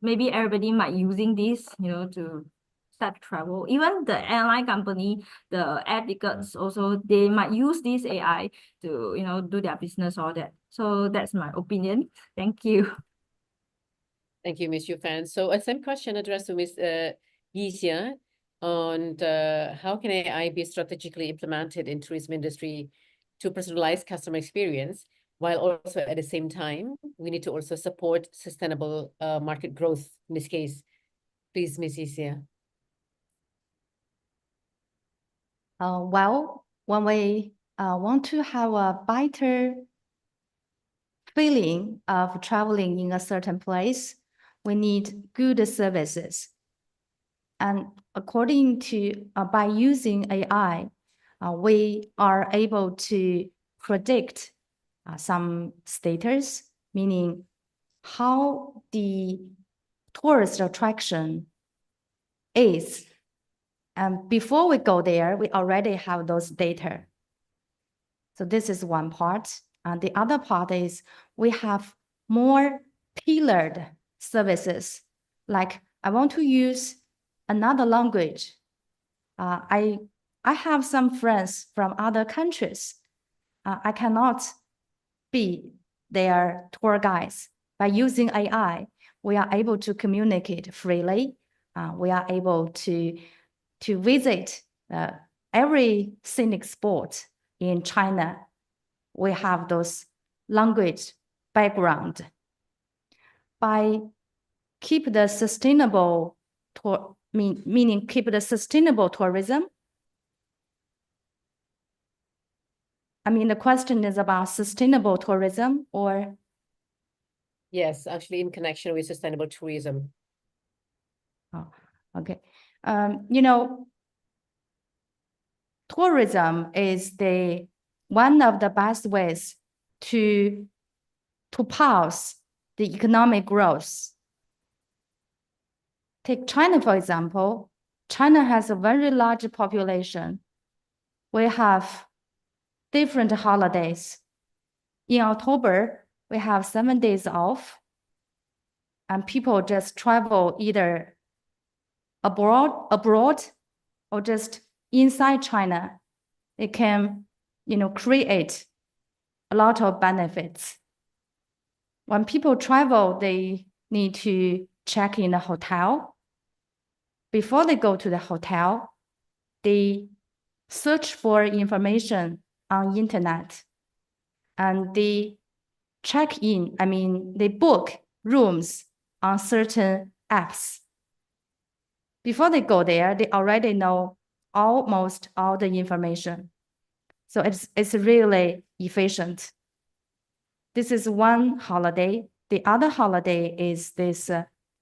M: maybe everybody might using this, to start to travel. Even the airline company, the air tickets also, they might use this AI to, do their business, all that. So that's my opinion. Thank you.
K: Thank you, Ms. Yu Fan. So a same question addressed to Ms. Yixia on how can AI be strategically implemented in tourism industry to personalize customer experience, while also at the same time, we need to also support sustainable market growth in this case. Please, Ms. Yixia.
Q: Well, when we want to have a better feeling of traveling in a certain place, we need good services. And according to, by using AI, we are able to predict some status, meaning how the tourist attraction is. And before we go there, we already have those data. So this is one part. And the other part is we have more tailored services. Like I want to use another language. I have some friends from other countries. I cannot be their tour guides. By using AI, we are able to communicate freely. We are able to visit every scenic spot in China. We have those language background. By keep the sustainable tour, meaning keep the sustainable tourism. I mean, the question is about sustainable tourism or?
K: Yes, actually in connection with sustainable tourism.
Q: Oh, okay. You know, tourism is one of the best ways to pulse the economic growth. Take China, for example. China has a very large population. We have different holidays. In October, we have 7 days off, and people just travel either abroad or just inside China. It can, create a lot of benefits. When people travel, they need to check in a hotel. Before they go to the hotel, they search for information on internet and they they book rooms on certain apps. Before they go there, they already know almost all the information. So it's really efficient. This is one holiday. The other holiday is this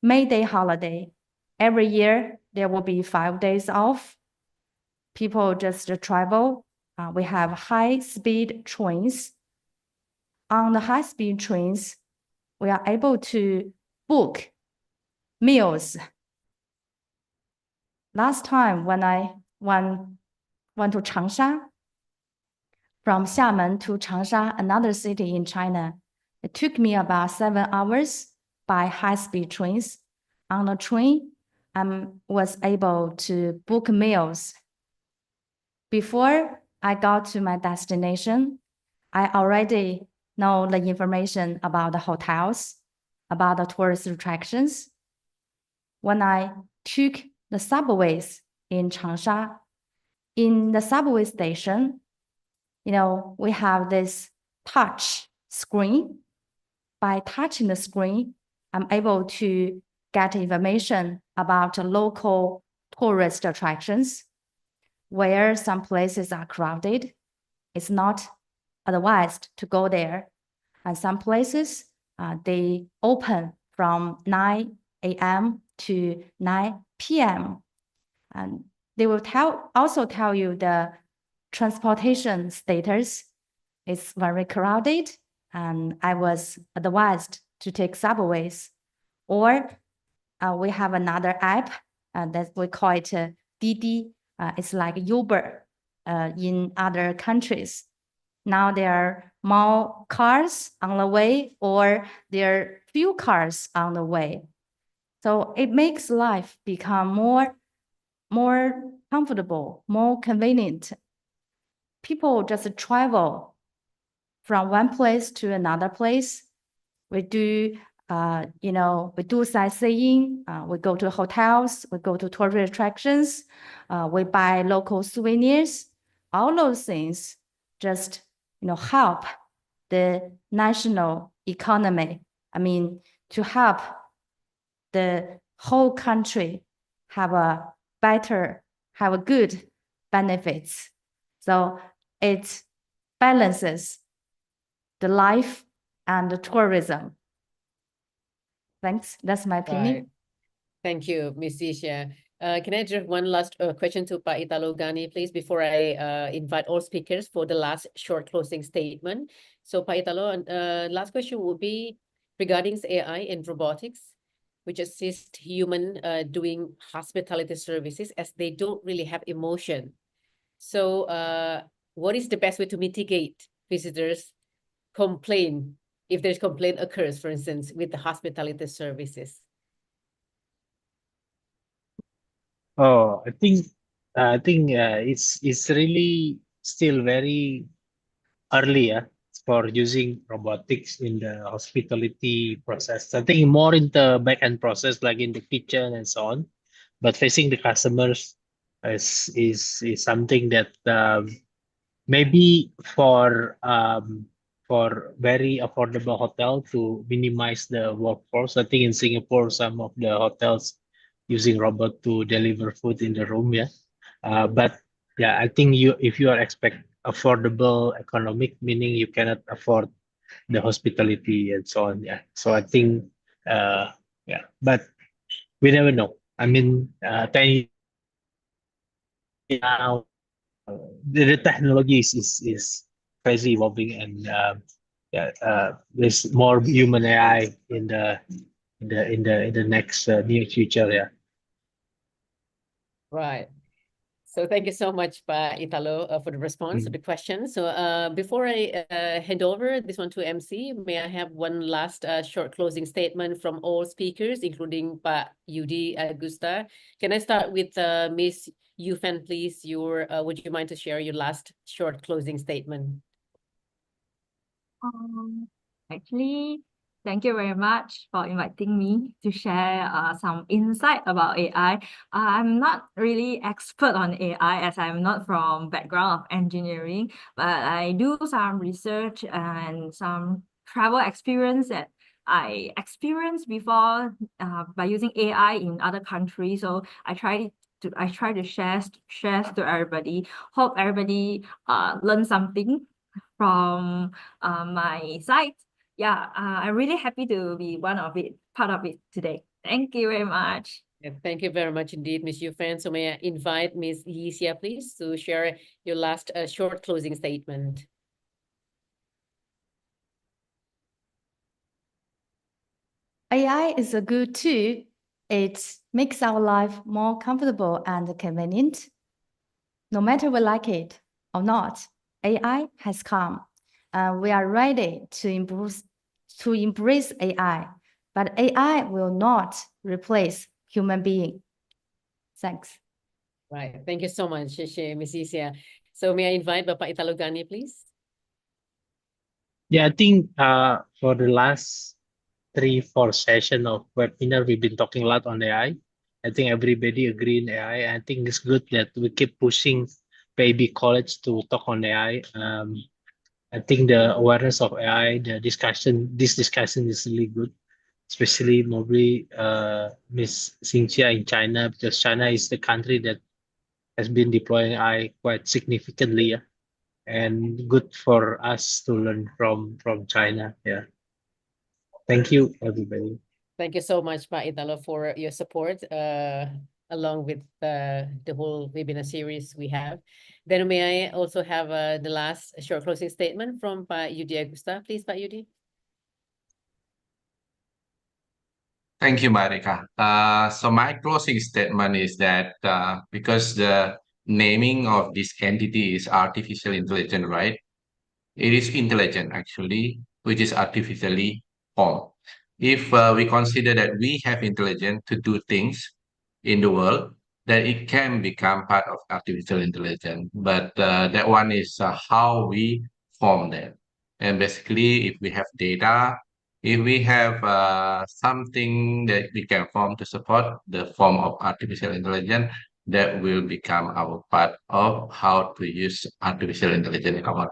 Q: May Day holiday. Every year, there will be 5 days off. People just travel. We have high-speed trains. On the high-speed trains, we are able to book meals. Last time when I went to Changsha, from Xiamen to Changsha, another city in China, it took me about 7 hours by high-speed trains. On the train, I was able to book meals. Before I got to my destination, I already know the information about the hotels, about the tourist attractions. When I took the subways in Changsha, in the subway station, we have this touch screen. By touching the screen, I'm able to get information about local tourist attractions, where some places are crowded. It's not advised to go there. And some places, they open from 9 a.m. to 9 p.m. And they will also tell you the transportation status is very crowded, and I was advised to take subways. Or we have another app that we call it Didi. It's like Uber in other countries. Now there are more cars on the way, or there are few cars on the way. So it makes life become more comfortable, more convenient. People just travel from one place to another place. We do, we do sightseeing. We go to hotels. We go to tourist attractions. We buy local souvenirs. All those things just, help the national economy. To help the whole country have good benefits. So it balances the life and the tourism. Thanks. That's my opinion.
K: Right. Thank you, Ms. Xia. Can I direct one last question to Pak Italo Gani, please, before I invite all speakers for the last short closing statement? So, Pak Italo, last question will be regarding AI and robotics, which assist human doing hospitality services as they don't really have emotion. So, what is the best way to mitigate visitors' complaint if there's complaint occurs, for instance, with the hospitality services?
L: Oh, I think it's really still very early, for using robotics in the hospitality process. I think more in the back end process, like in the kitchen and so on. But facing the customers is something that maybe for very affordable hotel to minimize the workforce. I think in Singapore, some of the hotels using robot to deliver food in the room, yeah. But yeah, I think if you are expect affordable economic, meaning you cannot afford the hospitality and so on, yeah. So I think yeah, but we never know. I mean, 10 years now, the technology is crazy evolving, and yeah, there's more human AI in the next near future. Yeah.
K: Right. So thank you so much, Pak Italo, for the response to the question. So before I hand over this one to MC, may I have one last short closing statement from all speakers, including Pak Yudi Agusta. Can I start with Miss Yufan, please? Would you mind to share your last short closing statement?
M: Actually, thank you very much for inviting me to share some insight about AI. I'm not really expert on AI as I'm not from background of engineering, but I do some research and some travel experience that I experienced before by using AI in other countries. So I try to share to everybody. Hope everybody learn something from my site. Yeah, I'm really happy to be part of it today. Thank you very much.
K: Yeah, thank you very much indeed, Ms. Yufan. So may I invite Ms. Yisia, please, to share your last short closing statement.
Q: AI is a good tool. It makes our life more comfortable and convenient. No matter we like it or not, AI has come. We are ready to embrace AI, but AI will not replace human being. Thanks.
K: Right. Thank you so much, Ms. Yisia. So may I invite Bapak Italo Gani, please?
L: Yeah, I think for the last 3-4 session of webinar, we've been talking a lot on AI. I think everybody agree in AI. I think it's good that we keep pushing PIB College to talk on AI. I think the awareness of AI, this discussion is really good, especially maybe Miss Xingxia in China, because China is the country that has been deploying AI quite significantly, yeah? And good for us to learn from China. Yeah. Thank you, everybody.
K: Thank you so much, Pak Italo, for your support along with the whole webinar series we have. Then may I also have the last short closing statement from Pak Yudi Agusta, please, Pak Yudi.
J: Thank you, Marika. So my closing statement is that because the naming of this entity is artificial intelligence, right? It is intelligent actually, which is artificially formed. If we consider that we have intelligence to do things in the world, then it can become part of artificial intelligence. But that one is how we form that. And basically, if we have data, if we have something that we can form to support the form of artificial intelligence, that will become our part of how to use artificial intelligence in our life.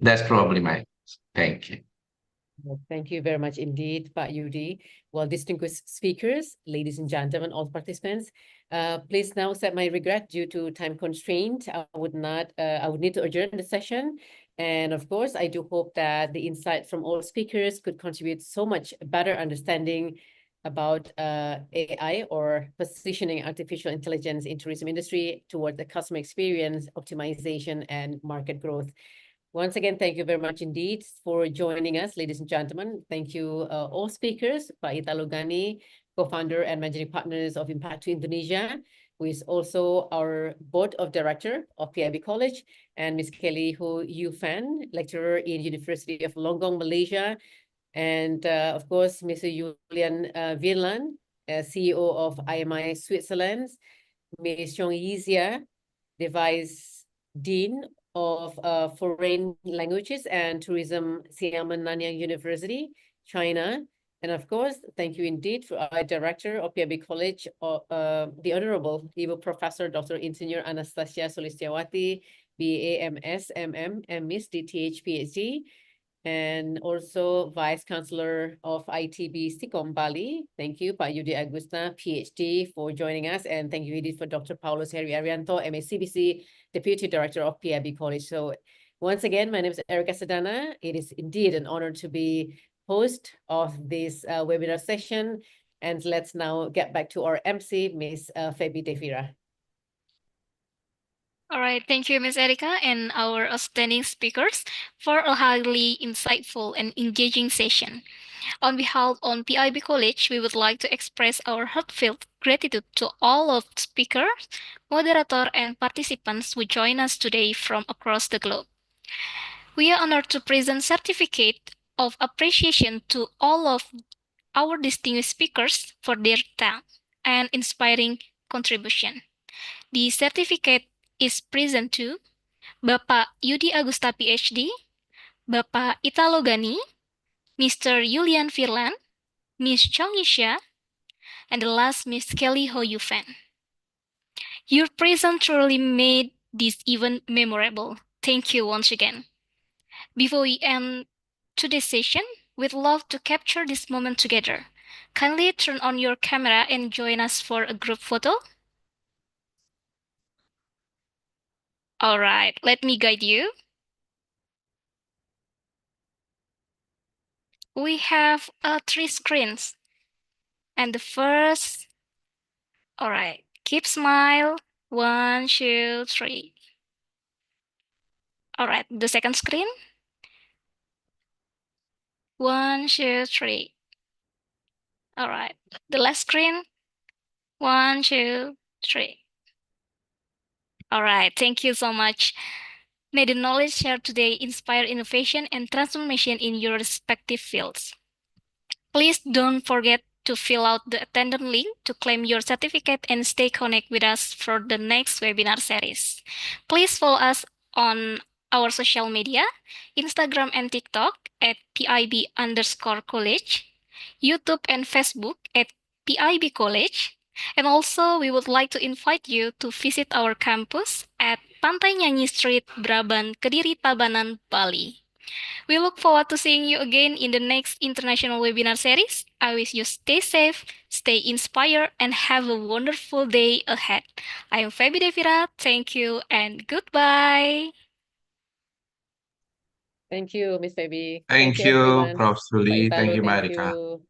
J: That's probably my thank you.
K: Well, thank you very much indeed, Pak Yudi. Well, distinguished speakers, ladies and gentlemen, all participants, please now accept my regret due to time constraint. I would need to adjourn the session. And of course, I do hope that the insight from all speakers could contribute so much better understanding about AI, or positioning artificial intelligence in tourism industry toward the customer experience, optimization, and market growth. Once again, thank you very much indeed for joining us, ladies and gentlemen. Thank you, all speakers, Pak Italo Gani, co-founder and managing partners of Impact2 Indonesia, who is also our board of director of PIB College, and Ms. Kelly Ho Yu Fan, lecturer in University of Longgong, Malaysia, and of course, Mr. Julian Virlan, CEO of IMI Switzerland, Ms. Chong Yizia, the Vice Dean of Foreign Languages and Tourism, Xiamen Nanyang University, China. And of course, thank you indeed for our director of PIB College, the Honorable Ibu Professor Dr. Insinyur Anastasia Sulistiawati, BA, MS, MM, MS, DTH, PhD, and also Vice Chancellor of ITB Stikom Bali. Thank you, Pak Yudi Agusta, PhD, for joining us. And thank you indeed for Dr. Paulus Heri Arianto, MACBC, Deputy Director of PIB College. So once again, my name is Erica Sedana. It is indeed an honor to be host of this webinar session. And let's now get back to our MC, Ms. Feby Devira.
H: All right, thank you, Ms. Erica, and our outstanding speakers for a highly insightful and engaging session. On behalf of PIB College, we would like to express our heartfelt gratitude to all of the speakers, moderators, and participants who join us today from across the globe. We are honored to present certificate of appreciation to all of our distinguished speakers for their talent and inspiring contribution. The certificate is present to Bapak Yudi Agusta PhD, Bapak Italo Gani, Mr. Julian Virlan, Ms. Chong Yizia, and the last Ms. Kelly Ho Yu Fan. Your presence truly made this event memorable. Thank you once again. Before we end today's session, we'd love to capture this moment together. Kindly turn on your camera and join us for a group photo. All right, let me guide you. We have 3 screens. And the first, all right, keep smile. 1, 2, 3. All right, the second screen. 1, 2, 3. All right, the last screen. 1, 2, 3. All right, thank you so much. May the knowledge shared today inspire innovation and transformation in your respective fields. Please don't forget to fill out the attendance link to claim your certificate and stay connected with us for the next webinar series. Please follow us on our social media, Instagram and TikTok at PIB_college, YouTube and Facebook at PIB College. And also, we would like to invite you to visit our campus at Pantai Nyanyi Street, Braban, Kediri, Tabanan, Bali. We look forward to seeing you again in the next international webinar series. I wish you stay safe, stay inspired, and have a wonderful day ahead. I am Feby Devira. Thank you and goodbye.
K: Thank you, Ms. Feby.
J: Thank you,
K: everyone.
J: Prof. Suli.
K: Pak
J: Thank
K: Italo,
J: you,
K: thank
J: Marika.
K: you.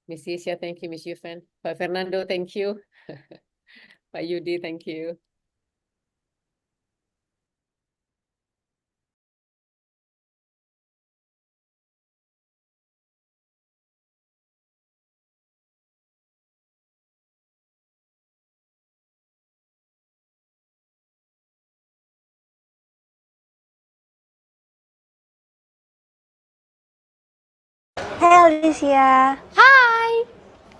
K: Ms. Yizia, thank you, Ms. Yufan. Pak Fernando, thank you. Pak Yudi, thank you.
A: Hey Alicia.
B: Hi!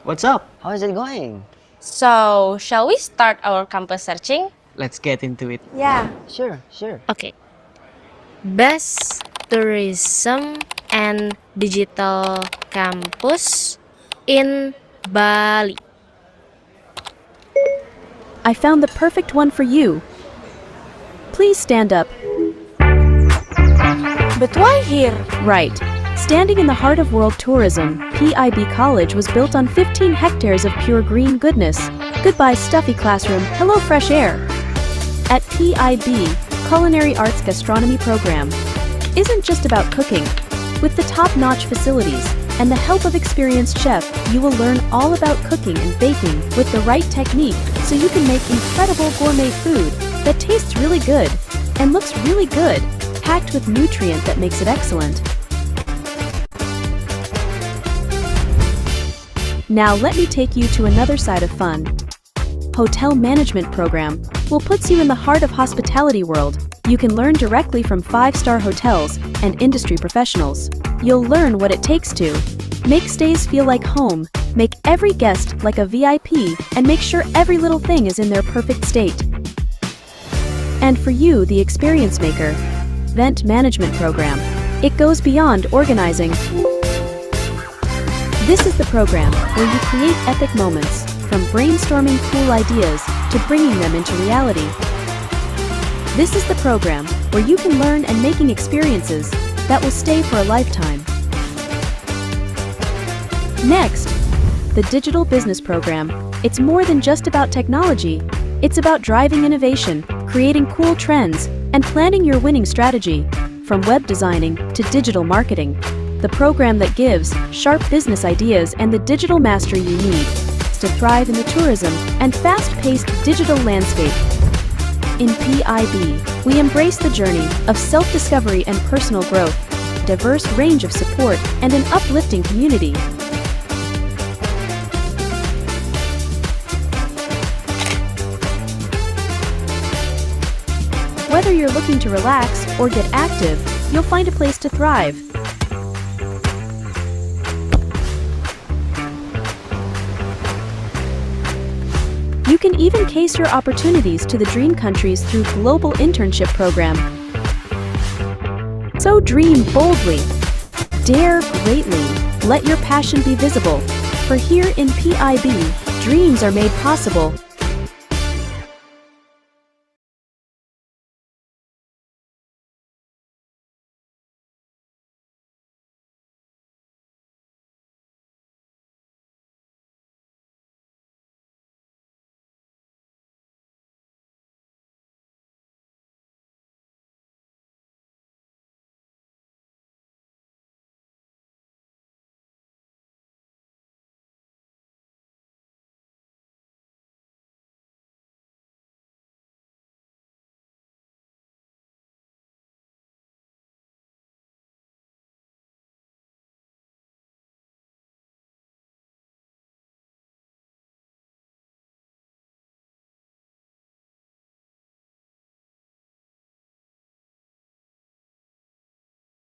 C: What's up?
R: How is it going?
B: So, shall we start our campus searching?
C: Let's get into it.
A: Yeah.
R: Sure.
B: Okay. Best tourism and digital campus in Bali.
E: I found the perfect one for you. Please stand up.
A: But why here?
E: Right. Standing in the heart of world tourism, PIB College was built on 15 hectares of pure green goodness. Goodbye stuffy classroom, hello fresh air. At PIB, Culinary Arts Gastronomy program isn't just about cooking. With the top-notch facilities, and the help of experienced chef, you will learn all about cooking and baking with the right technique so you can make incredible gourmet food that tastes really good and looks really good, packed with nutrient that makes it excellent. Now let me take you to another side of fun. Hotel Management Program will put you in the heart of hospitality world. You can learn directly from 5-star hotels and industry professionals. You'll learn what it takes to make stays feel like home, make every guest like a VIP, and make sure every little thing is in their perfect state. And for you, the experience maker, Event Management Program. It goes beyond organizing. This is the program where you create epic moments, from brainstorming cool ideas to bringing them into reality. This is the program where you can learn and making experiences that will stay for a lifetime. Next, the Digital Business Program. It's more than just about technology. It's about driving innovation, creating cool trends, and planning your winning strategy, from web designing to digital marketing. The program that gives sharp business ideas and the digital mastery you need to thrive in the tourism and fast-paced digital landscape. In PIB, we embrace the journey of self-discovery and personal growth, diverse range of support, and an uplifting community. Whether you're looking to relax or get active, you'll find a place to thrive. You can even case your opportunities to the dream countries through Global Internship Program. So dream boldly, dare greatly, let your passion be visible. For here in PIB, dreams are made possible.